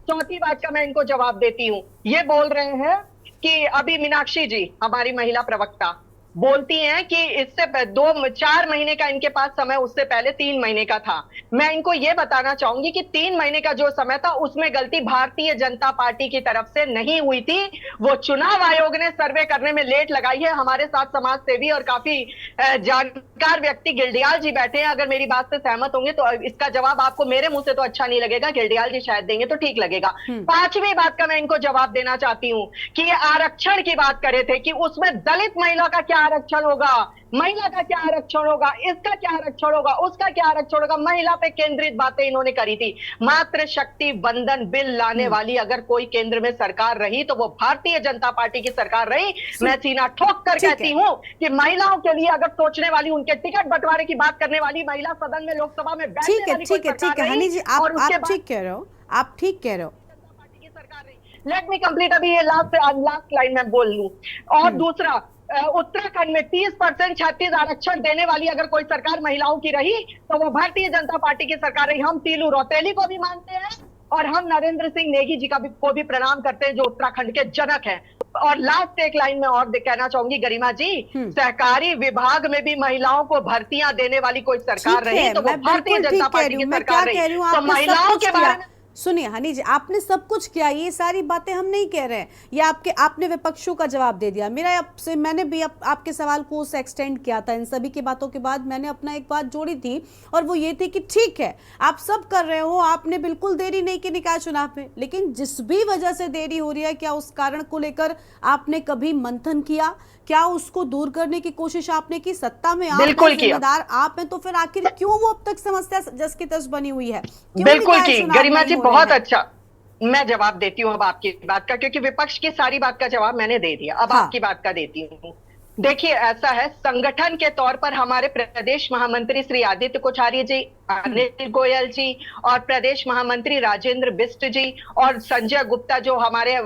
चौथी बात का मैं इनको जवाब देती हूँ, ये बोल रहे हैं कि अभी मीनाक्षी जी हमारी महिला प्रवक्ता बोलती हैं कि इससे 4 महीने का इनके पास समय उससे पहले 3 महीने का था। मैं इनको ये बताना चाहूंगी कि 3 महीने का जो समय था उसमें गलती भारतीय जनता पार्टी की तरफ से नहीं हुई थी, वो चुनाव आयोग ने सर्वे करने में लेट लगाई है। हमारे साथ समाज सेवी और काफी जानकार व्यक्ति गिलडियाल जी बैठे हैं, अगर मेरी बात से सहमत होंगे तो इसका जवाब आपको मेरे मुंह से तो अच्छा नहीं लगेगा, गिलडियाल जी शायद देंगे तो ठीक लगेगा। 5वीं बात का मैं इनको जवाब देना चाहती हूँ कि ये आरक्षण की बात करे थे कि उसमें दलित महिला का क्या आरक्षण होगा, महिला का क्या आरक्षण होगा, इसका क्या आरक्षण होगा, उसका क्या आरक्षण होगा, महिला पे केंद्रित बातें इन्होंने करी थी। मातृ शक्ति बंधन बिल लाने वाली अगर कोई केंद्र में सरकार रही तो वो भारतीय जनता पार्टी की सरकार रही। मैं सीना ठोक कर कहती हूँ कि महिलाओं के लिए अगर सोचने वाली, उनके टिकट बंटवारे की बात करने वाली, महिला सदन में लोकसभा में बैठने वाली कोई सरकार रही। हनी जी, आप ठीक कह रहे हो, आप ठीक कह रहे हो। लेट मी कंप्लीट, अभी ये लास्ट लाइन में बोल लूं। और दूसरा, उत्तराखंड में 30% 36 आरक्षण देने वाली अगर कोई सरकार महिलाओं की रही तो वो भारतीय जनता पार्टी की सरकार रही। हम तीलू रौतेली को भी मानते हैं और हम नरेंद्र सिंह नेगी जी को भी प्रणाम करते हैं जो उत्तराखंड के जनक हैं। और लास्ट एक लाइन में और कहना चाहूंगी गरिमा जी, सहकारी विभाग में भी महिलाओं को भर्तियां देने वाली कोई सरकार रही तो वो भारतीय जनता पार्टी की सरकार रही। तो महिलाओं के बारे में सुनिए हनी जी, आपने सब कुछ किया, ये सारी बातें हम नहीं कह रहे हैं, ये आपने विपक्षों का जवाब दे दिया। मैंने भी आपके सवाल को उसे एक्सटेंड किया था। इन सभी की बातों के बाद मैंने अपना एक बात जोड़ी थी और वो ये थी कि ठीक है आप सब कर रहे हो, आपने बिल्कुल देरी नहीं की निकाय चुनाव में, लेकिन जिस भी वजह से देरी हो रही है, क्या उस कारण को लेकर आपने कभी मंथन किया? क्या उसको दूर करने की कोशिश आपने की? सत्ता में आप जिम्मेदार आप हैं, तो फिर आखिर क्यों वो अब तक समस्या जस की तस बनी हुई है? बिल्कुल की गरिमा जी, बहुत अच्छा। मैं जवाब देती हूँ अब आपकी बात का, क्योंकि विपक्ष की सारी बात का जवाब मैंने दे दिया, अब आपकी बात का देती हूँ। देखिए ऐसा है, संगठन के तौर पर हमारे प्रदेश महामंत्री श्री आदित्य कोठारी जी, अनिल गोयल जी और प्रदेश महामंत्री राजेंद्र बिष्ट जी और संजय गुप्ता जो हमारे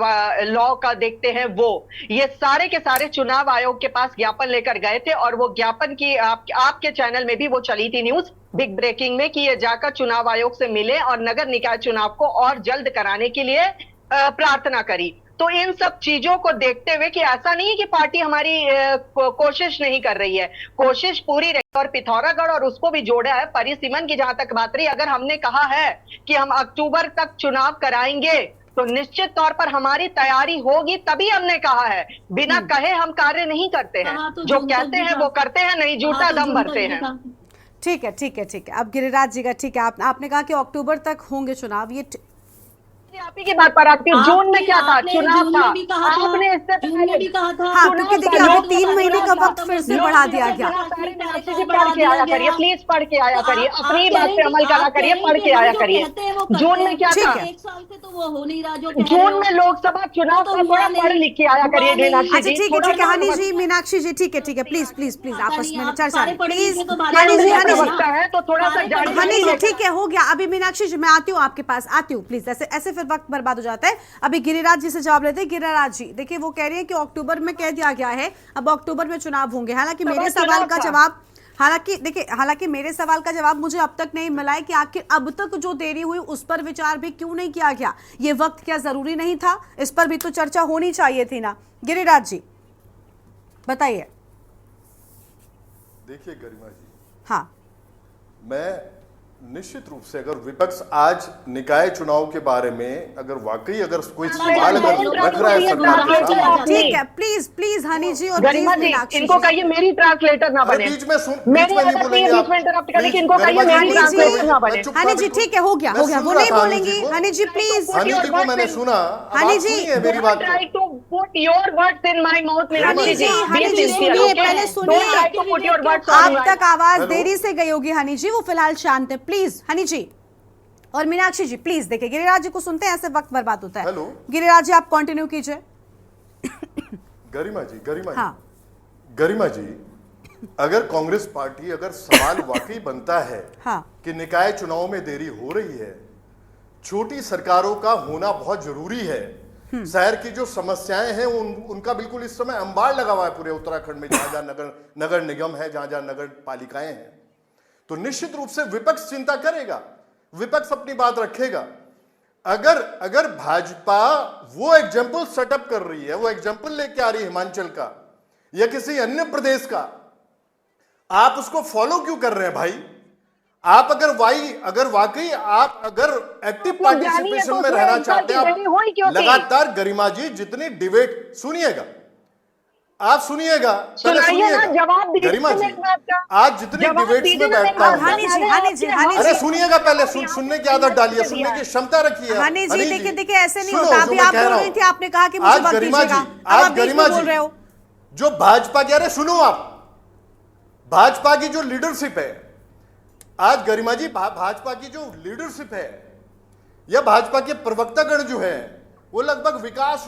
लॉ का देखते हैं, वो ये सारे के सारे चुनाव आयोग के पास ज्ञापन लेकर गए थे और वो ज्ञापन की आपके चैनल में भी वो चली थी न्यूज बिग ब्रेकिंग में कि ये जाकर चुनाव आयोग से मिले और नगर निकाय चुनाव को और जल्द कराने के लिए प्रार्थना करी। तो इन सब चीजों को देखते हुए कि ऐसा नहीं है कि पार्टी हमारी कोशिश नहीं कर रही है, कोशिश पूरी रही। और पिथौरागढ़ और उसको भी जोड़ा है, परिसीमन की जहां तक बात रही, अगर हमने कहा है कि हम अक्टूबर तक चुनाव कराएंगे तो निश्चित तौर पर हमारी तैयारी होगी, तभी हमने कहा है। बिना कहे हम कार्य नहीं करते हैं, जो कहते हैं वो करते हैं, नहीं झूठा दम भरते हैं। ठीक है ठीक है ठीक है। अब गिरिराज जी का ठीक है, आपने कहा कि अक्टूबर तक होंगे चुनाव, ये आप ही की बात पर आती हूँ। जून में क्या था? चुनाव था। आपने इससे पहले भी कहा था। हाँ, क्योंकि देखिए अभी 3 महीने का वक्त फिर से बढ़ा दिया गया। पढ़ के आया करिए, प्लीज पढ़ के आया करिए, अपनी बात पे अमल करा करिए, पढ़ के आया करिए। जून में क्या था? 1 साल से तो वो हो नहीं रहा जो जून में लोकसभा चुनाव था, थोड़ा पढ़ लिख के आया करिए मीनाक्षी अच्छा जी। ठीक है हनी जी, मीनाक्षी जी, ठीक है प्लीज प्लीज प्लीज आपस में चर्चा प्लीज। हनी जी है तो थोड़ा सा हनी जी ठीक है, हो गया। अभी मीनाक्षी जी मैं आती हूँ आपके पास, आती हूँ प्लीज। ऐसे फिर वक्त बर्बाद हो जाता है। अभी गिरिराज जी से जवाब लेते हैं। गिरिराज जी देखिए, वो कह रही है कि अक्टूबर में कह दिया गया है, अब अक्टूबर में चुनाव होंगे। हालांकि मेरे सवाल का जवाब हालांकि मेरे सवाल का जवाब मुझे अब तक नहीं मिला है कि आखिर अब तक जो देरी हुई उस पर विचार भी क्यों नहीं किया गया। ये वक्त क्या जरूरी नहीं था? इस पर भी तो चर्चा होनी चाहिए थी ना। गिरिराज जी बताइए। देखिए गरिमा जी, हाँ, मैं निश्चित रूप से अगर विपक्ष आज निकाय चुनाव के बारे में अगर वाकई अगर कोई सवाल अगर रख रहा है सरकार के सामने, ठीक है प्लीज प्लीज हनी जी और गरिमा जी इनको कहिए मेरी ट्रांसलेटर ना बने। बीच में मेरी नहीं बोलेंगे आप। इंटरप्ट करने की इनको कहिए मेरी ट्रांसलेटर ना बने। हनी जी ठीक है, हो गया वो नहीं बोलेंगी। हनी जी प्लीज। हनी जी को मैंने सुना, हनी जी मेरी बात try to put your words in my mouth. Honey ji सुनिए, पहले सुनिए। आप तक आवाज देरी से गई होगी हनी जी, वो फिलहाल शांत है। प्लीज हनी जी और मीनाक्षी जी प्लीज देखिए, गिरिराज जी को सुनते हैं, ऐसे वक्त बर्बाद होता है। हेलो गिरिराज जी आप कंटिन्यू कीजिए। गरिमा जी अगर कांग्रेस पार्टी अगर सवाल वाकई बनता है कि निकाय चुनाव में देरी हो रही है, छोटी सरकारों का होना बहुत जरूरी है, शहर की जो समस्याएं हैं उनका बिल्कुल इस समय अंबार लगा हुआ है पूरे उत्तराखंड में, जहां जहां नगर निगम है, जहां जहां नगर पालिकाएं हैं, तो निश्चित रूप से विपक्ष चिंता करेगा, विपक्ष अपनी बात रखेगा। अगर भाजपा वो एग्जाम्पल सेटअप कर रही है, वो एग्जाम्पल लेके आ रही है हिमाचल का या किसी अन्य प्रदेश का, आप उसको फॉलो क्यों कर रहे हैं भाई? आप अगर वाकई आप एक्टिव पार्टिसिपेशन में रहना चाहते हैं, लगातार गरिमा जी जितनी डिबेट सुनिएगा, आप सुनिएगा, गरिमा जी आज जितनी डिबेट्स में बैठता हूं, अरे सुनिएगा, पहले सुनने की आदत डालिए, सुनने की क्षमता रखिए। हनी जी देखिए ऐसे नहीं होता। अभी आप बोल रही थी, आपने कहा कि मुझे वक्त दीजिएगा, आज गरिमा जी जो भाजपा की, अरे सुनो आप, भाजपा की जो लीडरशिप है आज, गरिमा जी भाजपा की जो लीडरशिप है या भाजपा के प्रवक्तागण जो है, वो लगभग विकास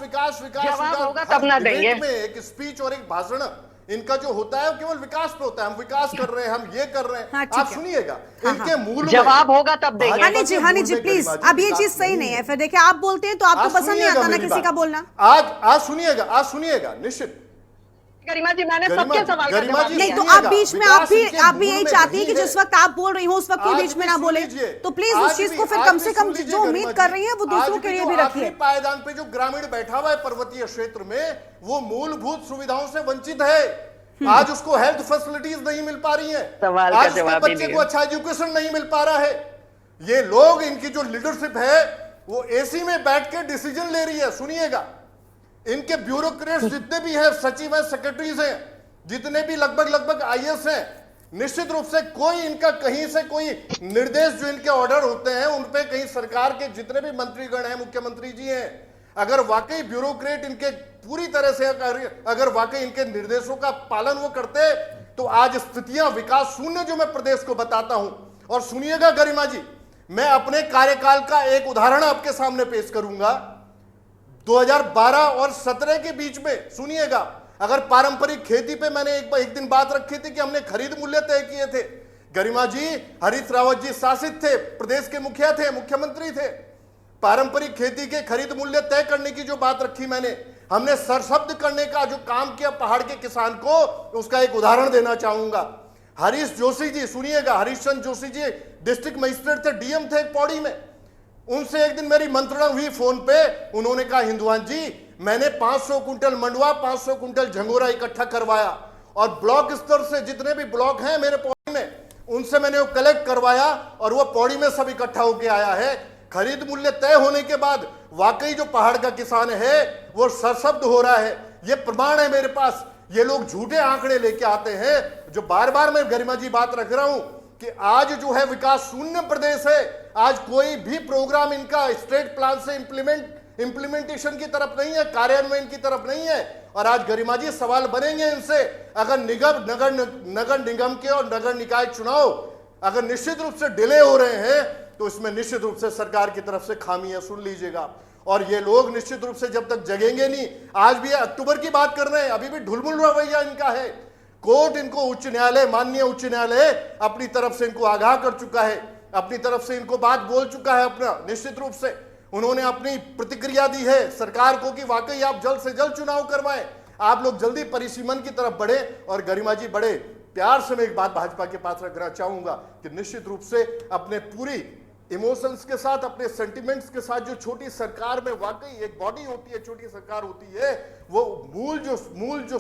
होगा तब ना देंगे में एक स्पीच और एक भाषण इनका जो होता है वो केवल विकास पे होता है, हम विकास कर रहे हैं, हम ये कर रहे हैं। हाँ, आप सुनिएगा, इनके मूल जवाब होगा तब देंगे। हनी जी प्लीज, अब ये चीज सही नहीं है। फिर देखिए आप बोलते हैं तो आपको पसंद नहीं आता ना किसी का बोलना। आज सुनिएगा निश्चित। गरिमा जी मैंने सबके सवाल का जवाब नहीं, तो आप बीच में आप भी यही चाहती है कि जिस वक्त आप बोल रही हो उस वक्त के बीच में ना बोले, तो प्लीज उस चीज को फिर कम से कम जो उम्मीद कर रही है वो दूसरों के लिए भी रखिए। पायदान पे जो ग्रामीण बैठा हुआ है पर्वतीय क्षेत्र में, वो मूलभूत सुविधाओं से वंचित है। आज उसको हेल्थ फैसिलिटीज नहीं मिल पा रही है, आज उसके बच्चे को अच्छा एजुकेशन नहीं मिल पा रहा है। ये लोग, इनकी जो लीडरशिप है वो एसी में बैठ के डिसीजन ले रही है। सुनिएगा, इनके ब्यूरोक्रेट्स जितने भी हैं, सचिव हैं, सेक्रेटरीज हैं, जितने भी लगभग आईएएस हैं, निश्चित रूप से कोई इनका कहीं से कोई निर्देश जो इनके ऑर्डर होते हैं उन पे कहीं सरकार के जितने भी मंत्रीगण हैं, मुख्यमंत्री जी हैं, अगर वाकई ब्यूरोक्रेट इनके पूरी तरह से अगर वाकई इनके निर्देशों का पालन वो करते, तो आज स्थितियां विकास शून्य जो मैं प्रदेश को बताता हूं। और सुनिएगा गरिमा जी, मैं अपने कार्यकाल का एक उदाहरण आपके सामने पेश करूंगा। 2012 और 17 के बीच में सुनिएगा, अगर पारंपरिक खेती पे मैंने एक दिन बात रखी थी कि हमने खरीद मूल्य तय किए थे। गरिमा जी, हरीश रावत जी शासित थे, प्रदेश के मुखिया थे, मुख्यमंत्री थे, पारंपरिक खेती के खरीद मूल्य तय करने की जो बात रखी मैंने, हमने सरशब्द करने का जो काम किया पहाड़ के किसान को, उसका एक उदाहरण देना चाहूंगा। हरीश जोशी जी, सुनिएगा, हरीश चंद्र जोशी जी डिस्ट्रिक्ट मजिस्ट्रेट थे, डीएम थे पौड़ी में। उनसे एक दिन मेरी मंत्रणा हुई फोन पे, उन्होंने कहा हिंदुआन जी मैंने 500 कुंटल मंडुआ, 500 कुंटल झंगोरा इकट्ठा करवाया और ब्लॉक स्तर से जितने भी ब्लॉक हैं मेरे पौड़ी में, उनसे मैंने वो कलेक्ट करवाया और वो पौड़ी में सब इकट्ठा होके आया है। खरीद मूल्य तय होने के बाद वाकई जो पहाड़ का किसान है वो सरशब्द हो रहा है, ये प्रमाण है मेरे पास। ये लोग झूठे आंकड़े लेके आते हैं, जो बार बार मैं गरिमा जी बात रख रहा हूं कि आज जो है विकास शून्य प्रदेश है। आज कोई भी प्रोग्राम इनका स्टेट प्लान से इंप्लीमेंटेशन की तरफ नहीं है, कार्यान्वयन की तरफ नहीं है। और आज गरिमा जी सवाल बनेंगे इनसे, अगर नगर निगम के और नगर निकाय चुनाव अगर निश्चित रूप से डिले हो रहे हैं तो इसमें निश्चित रूप से सरकार की तरफ से खामी है, सुन लीजिएगा। और ये लोग निश्चित रूप से जब तक जगेंगे नहीं, आज भी अक्टूबर की बात कर रहे हैं, अभी भी ढुलमुल रवैया इनका है। कोर्ट इनको उच्च न्यायालय, माननीय उच्च न्यायालय अपनी तरफ से इनको आगाह कर चुका है, अपनी तरफ से इनको बात बोल चुका है। अपना निश्चित रूप से उन्होंने अपनी प्रतिक्रिया दी है सरकार को कि वाकई आप जल्द से जल्द चुनाव करवाएं, आप लोग जल्दी परिसीमन की तरफ बढ़े। और गरिमा जी बड़े प्यार से मैं एक बात भाजपा के पास रखना चाहूंगा कि निश्चित रूप से अपने पूरी इमोशंस के साथ, अपने सेंटिमेंट्स के साथ, जो छोटी सरकार में वाकई एक बॉडी होती है, छोटी सरकार होती है, वो मूल जो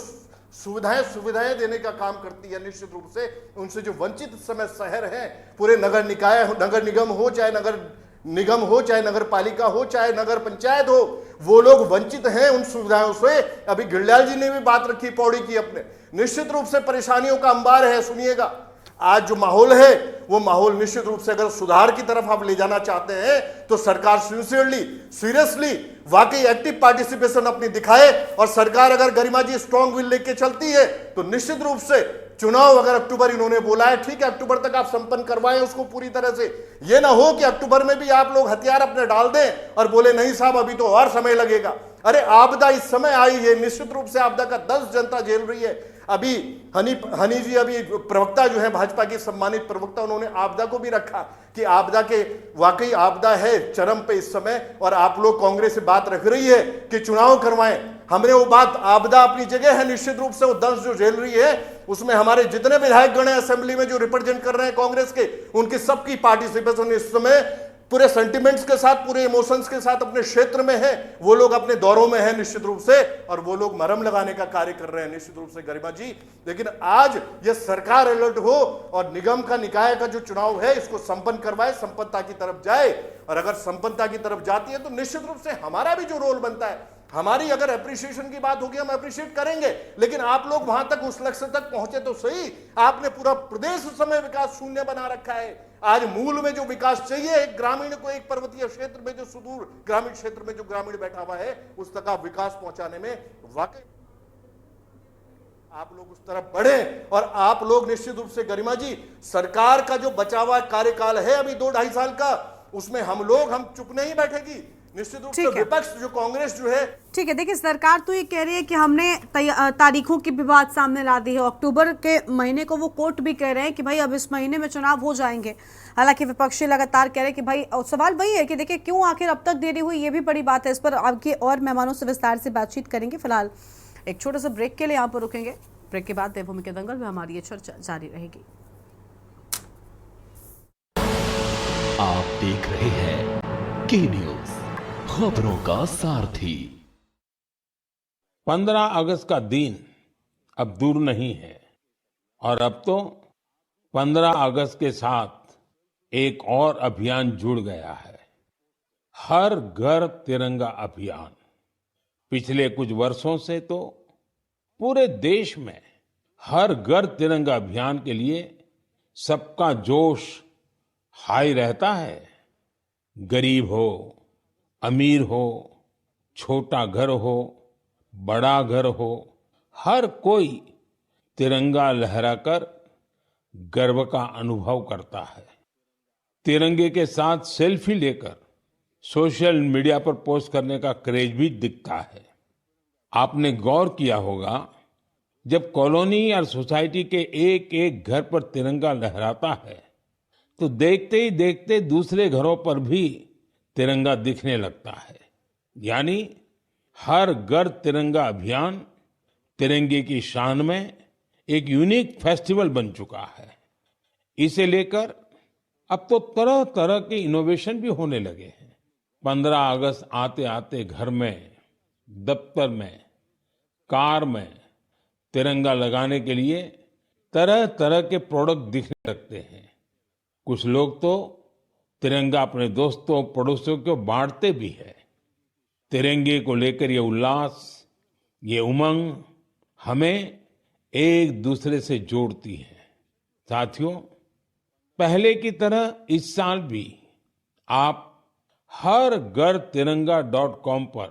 सुविधाएं देने का काम करती है। निश्चित रूप से उनसे जो वंचित समय शहर हैं, पूरे नगर निकाय, नगर निगम हो, चाहे नगर पालिका हो, चाहे नगर पंचायत हो, वो लोग वंचित हैं उन सुविधाओं से। अभी गिरलाल जी ने भी बात रखी पौड़ी की अपने, निश्चित रूप से परेशानियों का अंबार है। सुनिएगा, आज जो माहौल है वो माहौल निश्चित रूप से अगर सुधार की तरफ आप ले जाना चाहते हैं तो सरकार सीरियसली वाकई एक्टिव पार्टिसिपेशन अपनी दिखाए। और सरकार अगर गरिमा जी स्ट्रॉन्ग विल लेके चलती है तो निश्चित रूप से चुनाव, अगर अक्टूबर इन्होंने बोला है, ठीक है, अक्टूबर तक आप संपन्न करवाएं उसको पूरी तरह से। ये ना हो कि अक्टूबर में भी आप लोग हथियार अपने डाल दें और बोले नहीं साहब अभी तो और समय लगेगा। अरे आपदा इस समय आई है, निश्चित रूप से आपदा का 10 जनता झेल रही है। अभी हनी जी, अभी प्रवक्ता जो है भाजपा के सम्मानित प्रवक्ता, उन्होंने आपदा को भी रखा कि आपदा के वाकई आपदा है चरम पे इस समय, और आप लोग कांग्रेस से बात रख रही है कि चुनाव करवाएं। हमने वो बात, आपदा अपनी जगह है, निश्चित रूप से वो दंश जो झेल रही है उसमें हमारे जितने विधायक गण हैं असेंबली में जो रिप्रेजेंट कर रहे हैं कांग्रेस के, उनकी सबकी पार्टिसिपेशन इस समय पूरे सेंटिमेंट्स के साथ, पूरे इमोशंस के साथ अपने क्षेत्र में है। वो लोग अपने दौरों में है निश्चित रूप से, और वो लोग मरहम लगाने का कार्य कर रहे हैं निश्चित रूप से गरिमा जी। लेकिन आज ये सरकार अलर्ट हो और निगम का, निकाय का जो चुनाव है इसको संपन्न करवाए, संपन्नता की तरफ जाए। और अगर संपन्नता की तरफ जाती है तो निश्चित रूप से हमारा भी जो रोल बनता है, हमारी अगर एप्रिसिएशन की बात होगी हम एप्रिशिएट करेंगे, लेकिन आप लोग वहां तक, उस लक्ष्य तक पहुंचे तो सही। आपने पूरा प्रदेश उस समय विकास शून्य बना रखा है। आज मूल में जो विकास चाहिए, एक ग्रामीण को, एक पर्वतीय क्षेत्र में, जो सुदूर ग्रामीण क्षेत्र में जो ग्रामीण बैठा हुआ है, उस तक आप विकास पहुंचाने में वाकई आप लोग उस तरफ बढ़े। और आप लोग निश्चित रूप से गरिमा जी, सरकार का जो बचा हुआ कार्यकाल है अभी 2-2.5 साल का, उसमें हम चुप नहीं बैठेगी। निश्चित रूप से विपक्ष जो कांग्रेस जो है, ठीक है, देखिए सरकार तो ये कह रही है कि हमने तारीखों की भी बात सामने ला दी है, अक्टूबर के महीने को वो कोर्ट भी कह रहे हैं कि भाई अब इस महीने में चुनाव हो जाएंगे। हालांकि विपक्षी लगातार कह रहे हैं कि भाई, सवाल वही है कि देखिए क्यों आखिर अब तक देरी हुई, ये भी बड़ी बात है। इस पर आपके और मेहमानों से विस्तार से बातचीत करेंगे। फिलहाल एक छोटे से ब्रेक के लिए यहाँ पर रुकेंगे। ब्रेक के बाद देवभूमि के दंगल में हमारी ये चर्चा जारी रहेगी। आप देख रहे हैं के न्यूज, खबरों का सारथी। 15 अगस्त का दिन अब दूर नहीं है, और अब तो 15 अगस्त के साथ एक और अभियान जुड़ गया है, हर घर तिरंगा अभियान। पिछले कुछ वर्षों से तो पूरे देश में हर घर तिरंगा अभियान के लिए सबका जोश हाई रहता है। गरीब हो, अमीर हो, छोटा घर हो, बड़ा घर हो, हर कोई तिरंगा लहराकर गर्व का अनुभव करता है। तिरंगे के साथ सेल्फी लेकर सोशल मीडिया पर पोस्ट करने का क्रेज भी दिखता है। आपने गौर किया होगा, जब कॉलोनी और सोसाइटी के एक एक घर पर तिरंगा लहराता है तो देखते ही देखते दूसरे घरों पर भी तिरंगा दिखने लगता है। यानी हर घर तिरंगा अभियान तिरंगे की शान में एक यूनिक फेस्टिवल बन चुका है। इसे लेकर अब तो तरह तरह के इनोवेशन भी होने लगे हैं। 15 अगस्त आते आते घर में, दफ्तर में, कार में तिरंगा लगाने के लिए तरह तरह के प्रोडक्ट दिखने लगते हैं। कुछ लोग तो तिरंगा अपने दोस्तों पड़ोसियों को बांटते भी है। तिरंगे को लेकर ये उल्लास, ये उमंग हमें एक दूसरे से जोड़ती है। साथियों, पहले की तरह इस साल भी आप हर घर तिरंगा.com पर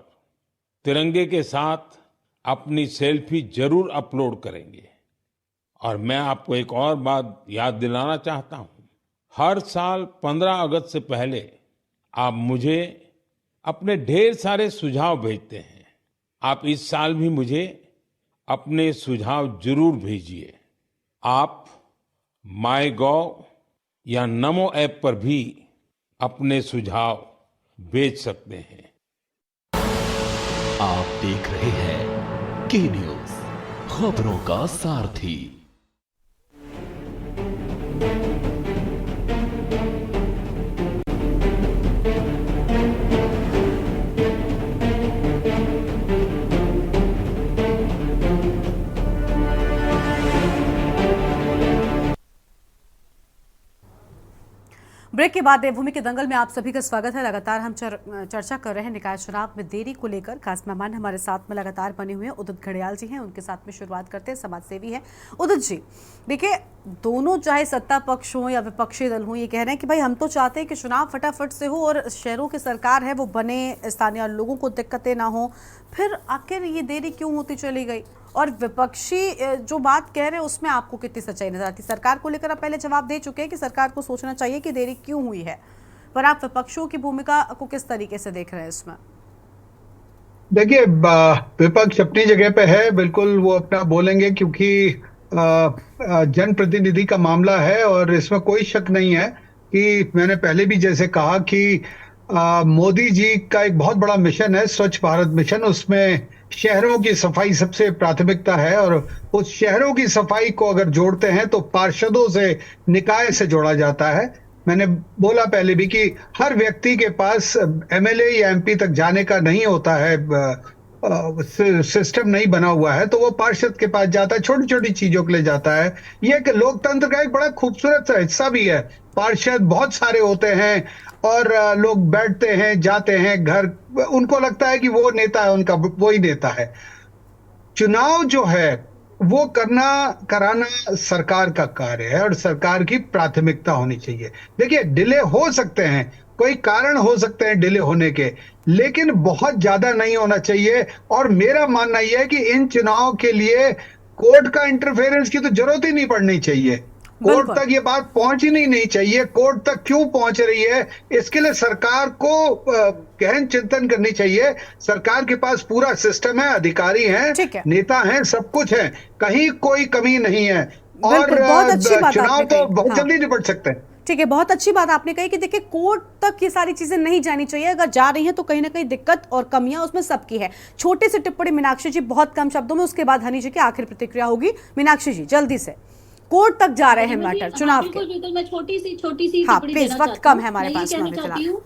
तिरंगे के साथ अपनी सेल्फी जरूर अपलोड करेंगे। और मैं आपको एक और बात याद दिलाना चाहता हूं, हर साल 15 अगस्त से पहले आप मुझे अपने ढेर सारे सुझाव भेजते हैं। आप इस साल भी मुझे अपने सुझाव जरूर भेजिए। आप माईगॉव या नमो ऐप पर भी अपने सुझाव भेज सकते हैं। आप देख रहे हैं के न्यूज, खबरों का सारथी। ब्रेक के बाद देवभूमि के दंगल में आप सभी का स्वागत है। लगातार हम चर्चा कर रहे हैं निकाय चुनाव में देरी को लेकर। खास मेहमान हमारे साथ में लगातार बने हुए हैं, उदित घड़ियाल जी हैं, उनके साथ में शुरुआत करते हैं। समाज सेवी हैं उदित जी। देखिए, दोनों चाहे सत्ता पक्ष हो या विपक्षी दल हो, ये कह रहे हैं कि भाई हम तो चाहते हैं कि चुनाव फटाफट से हो और शहरों की सरकार है वो बने, स्थानीय लोगों को दिक्कतें ना हो। फिर आखिर ये देरी क्यों होती चली गई? और विपक्षी जो बात कह रहे हैं उसमें आपको कितनी सच्चाई नजर आती? सरकार को लेकर आप पहले जवाब दे चुके हैं कि सरकार को सोचना चाहिए कि देरी क्यों हुई है, पर आप विपक्षों की भूमिका को किस तरीके से देख रहे हैं इसमें? देखिए, विपक्ष अपनी जगह पे है, बिल्कुल वो अपना बोलेंगे, क्योंकि जनप्रतिनिधि का मामला है और इसमें कोई शक नहीं है कि मैंने पहले भी जैसे कहा कि मोदी जी का एक बहुत बड़ा मिशन है, स्वच्छ भारत मिशन। उसमें शहरों की सफाई सबसे प्राथमिकता है और उस शहरों की सफाई को अगर जोड़ते हैं तो पार्षदों से, निकाय से जोड़ा जाता है। मैंने बोला पहले भी कि हर व्यक्ति के पास एमएलए या एमपी तक जाने का नहीं होता है, सिस्टम नहीं बना हुआ है, तो वो पार्षद के पास जाता है, छोटी छोटी चीजों के लिए जाता है। ये एक लोकतंत्र का एक बड़ा खूबसूरत सा हिस्सा भी है। पार्षद बहुत सारे होते हैं और लोग बैठते हैं, जाते हैं घर, उनको लगता है कि वो नेता है, उनका वही नेता है। चुनाव जो है वो कराना सरकार का कार्य है और सरकार की प्राथमिकता होनी चाहिए। देखिए, डिले हो सकते हैं, कोई कारण हो सकते हैं डिले होने के, लेकिन बहुत ज्यादा नहीं होना चाहिए। और मेरा मानना यह है कि इन चुनाव के लिए कोर्ट का इंटरफेरेंस की तो जरूरत ही नहीं पड़नी चाहिए। कोर्ट तक ये बात पहुंचनी नहीं चाहिए। कोर्ट तक क्यों पहुंच रही है, इसके लिए सरकार को गहन चिंतन करनी चाहिए। सरकार के पास पूरा सिस्टम है, अधिकारी हैं, नेता हैं, सब कुछ है, कहीं कोई कमी नहीं है और चुनाव तो बहुत जल्दी निपट सकते हैं। ठीक है, बहुत अच्छी बात आपने कही कि देखिए, कोर्ट तक ये सारी चीजें नहीं जानी चाहिए। अगर जा रही हैं तो कहीं ना कहीं दिक्कत और कमियां उसमें सबकी है। छोटी सी टिप्पणी मीनाक्षी जी, बहुत कम शब्दों में, उसके बाद हनी जी की आखिर प्रतिक्रिया होगी। मीनाक्षी जी, जल्दी से, कोर्ट तक जा रहे हैं मैटर चुनाव के। बिल्कुल, मैं छोटी सी हाँ, प्लीज, वक्त कम है हमारे पास में चाहती हूँ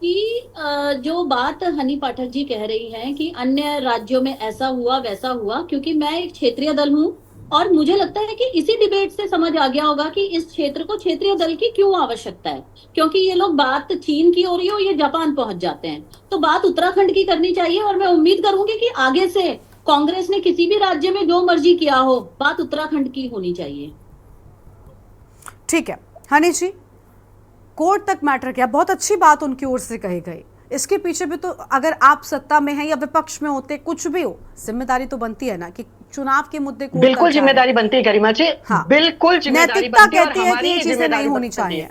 कि जो बात हनी पाठक जी कह रही हैं कि अन्य राज्यों में ऐसा हुआ वैसा हुआ, क्योंकि मैं एक क्षेत्रीय दल हूँ और मुझे लगता है कि इसी डिबेट से समझ आ गया होगा कि इस क्षेत्र को क्षेत्रीय दल की क्यों आवश्यकता है। क्योंकि ये लोग बात चीन की हो रही हो, ये जापान पहुंच जाते हैं, तो बात उत्तराखंड की करनी चाहिए। और मैं उम्मीद करूंगी कि आगे से कांग्रेस ने किसी भी राज्य में जो मर्जी किया हो, बात उत्तराखंड की होनी चाहिए। ठीक है हनी जी, कोर्ट तक मैटर किया, बहुत अच्छी बात उनकी ओर से कही गई। इसके पीछे भी तो अगर आप सत्ता में हैं या विपक्ष में होते, कुछ भी हो, जिम्मेदारी तो बनती है ना कि चुनाव के मुद्दे को। बिल्कुल जिम्मेदारी बनती है गरिमा जी, हाँ, बिल्कुल जिम्मेदारी नैतिकता बनती है और कहती है कि हमारी ये चीजें नहीं होनी चाहिए।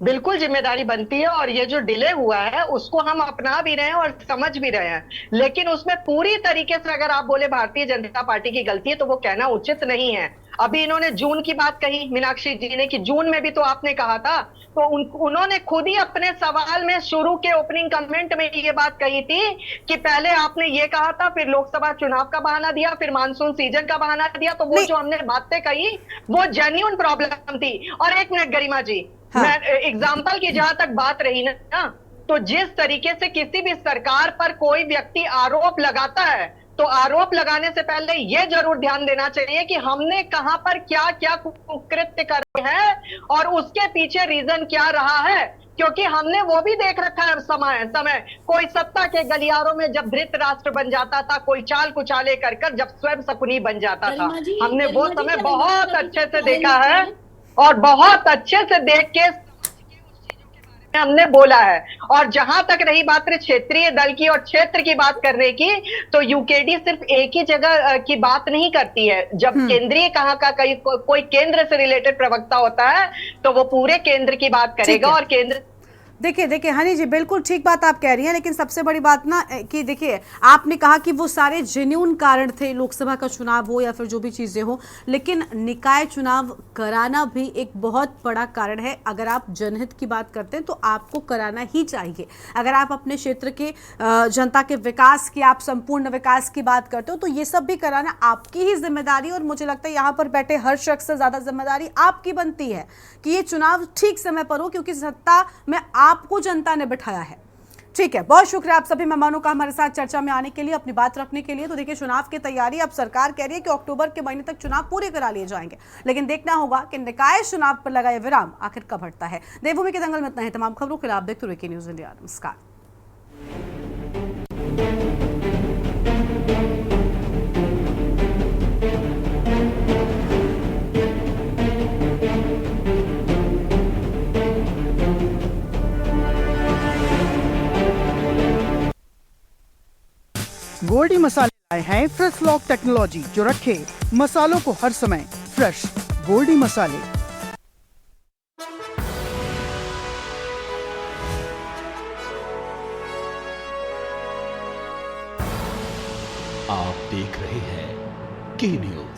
बिल्कुल जिम्मेदारी बनती है और ये जो डिले हुआ है उसको हम अपना भी रहे हैं और समझ भी रहे हैं, लेकिन उसमें पूरी तरीके से अगर आप बोले भारतीय जनता पार्टी की गलती है तो वो कहना उचित नहीं है। अभी इन्होंने जून की बात कही मीनाक्षी जी ने कि जून में भी तो आपने कहा था, तो उन्होंने खुद ही अपने सवाल में शुरू के ओपनिंग कमेंट में ये बात कही थी कि पहले आपने ये कहा था, फिर लोकसभा चुनाव का बहाना दिया, फिर मानसून सीजन का बहाना दिया। तो वो जो हमने बातें कही वो जेन्युइन प्रॉब्लम थी। और एक मिनट गरिमा जी, मैं एग्जाम्पल की जहां तक बात रही ना, तो जिस तरीके से किसी भी सरकार पर कोई व्यक्ति आरोप लगाता है तो आरोप लगाने से पहले यह जरूर ध्यान देना चाहिए कि हमने कहां पर क्या क्या कुकृत्य करे हैं और उसके पीछे रीजन क्या रहा है। क्योंकि हमने वो भी देख रखा है समय कोई सत्ता के गलियारों में जब धृतराष्ट्र बन जाता था, कोई चाल कुचाले कर जब स्वयं शकुनी बन जाता था, हमने वो समय बहुत अच्छे से देखा है। और बहुत अच्छे से देख के हमने बोला है। और जहां तक रही बात क्षेत्रीय दल की और क्षेत्र की बात करने की, तो यूकेडी सिर्फ एक ही जगह की बात नहीं करती है। जब केंद्रीय कहाँ का कोई केंद्र से रिलेटेड प्रवक्ता होता है तो वो पूरे केंद्र की बात करेगा। और केंद्र देखिए हनी जी, बिल्कुल ठीक बात आप कह रही हैं, लेकिन सबसे बड़ी बात ना कि देखिए आपने कहा कि वो सारे जेन्युइन कारण थे, लोकसभा का चुनाव हो या फिर जो भी चीज़ें हो, लेकिन निकाय चुनाव कराना भी एक बहुत बड़ा कारण है। अगर आप जनहित की बात करते हैं तो आपको कराना ही चाहिए। अगर आप अपने क्षेत्र के जनता के विकास की, आप संपूर्ण विकास की बात करते हो तो ये सब भी कराना आपकी ही जिम्मेदारी, और मुझे लगता है यहाँ पर बैठे हर शख्स से ज़्यादा जिम्मेदारी आपकी बनती है कि ये चुनाव ठीक समय पर हो, क्योंकि सत्ता में आपको जनता ने बिठाया है। ठीक है, बहुत शुक्रिया आप सभी मेहमानों का हमारे साथ चर्चा में आने के लिए, अपनी बात रखने के लिए। तो देखिए, चुनाव की तैयारी, अब सरकार कह रही है कि अक्टूबर के महीने तक चुनाव पूरे करा लिए जाएंगे, लेकिन देखना होगा कि निकाय चुनाव पर लगाए विराम आखिर कब हटता है। देवभूमि के दंगल में इतना ही। तमाम खबरों के लिए आप देखते रहिए न्यूज़ इंडिया। नमस्कार। गोल्डी मसाले लाए हैं फ्रेश लॉक टेक्नोलॉजी, जो रखे मसालों को हर समय फ्रेश। गोल्डी मसाले। आप देख रहे हैं के न्यूज़।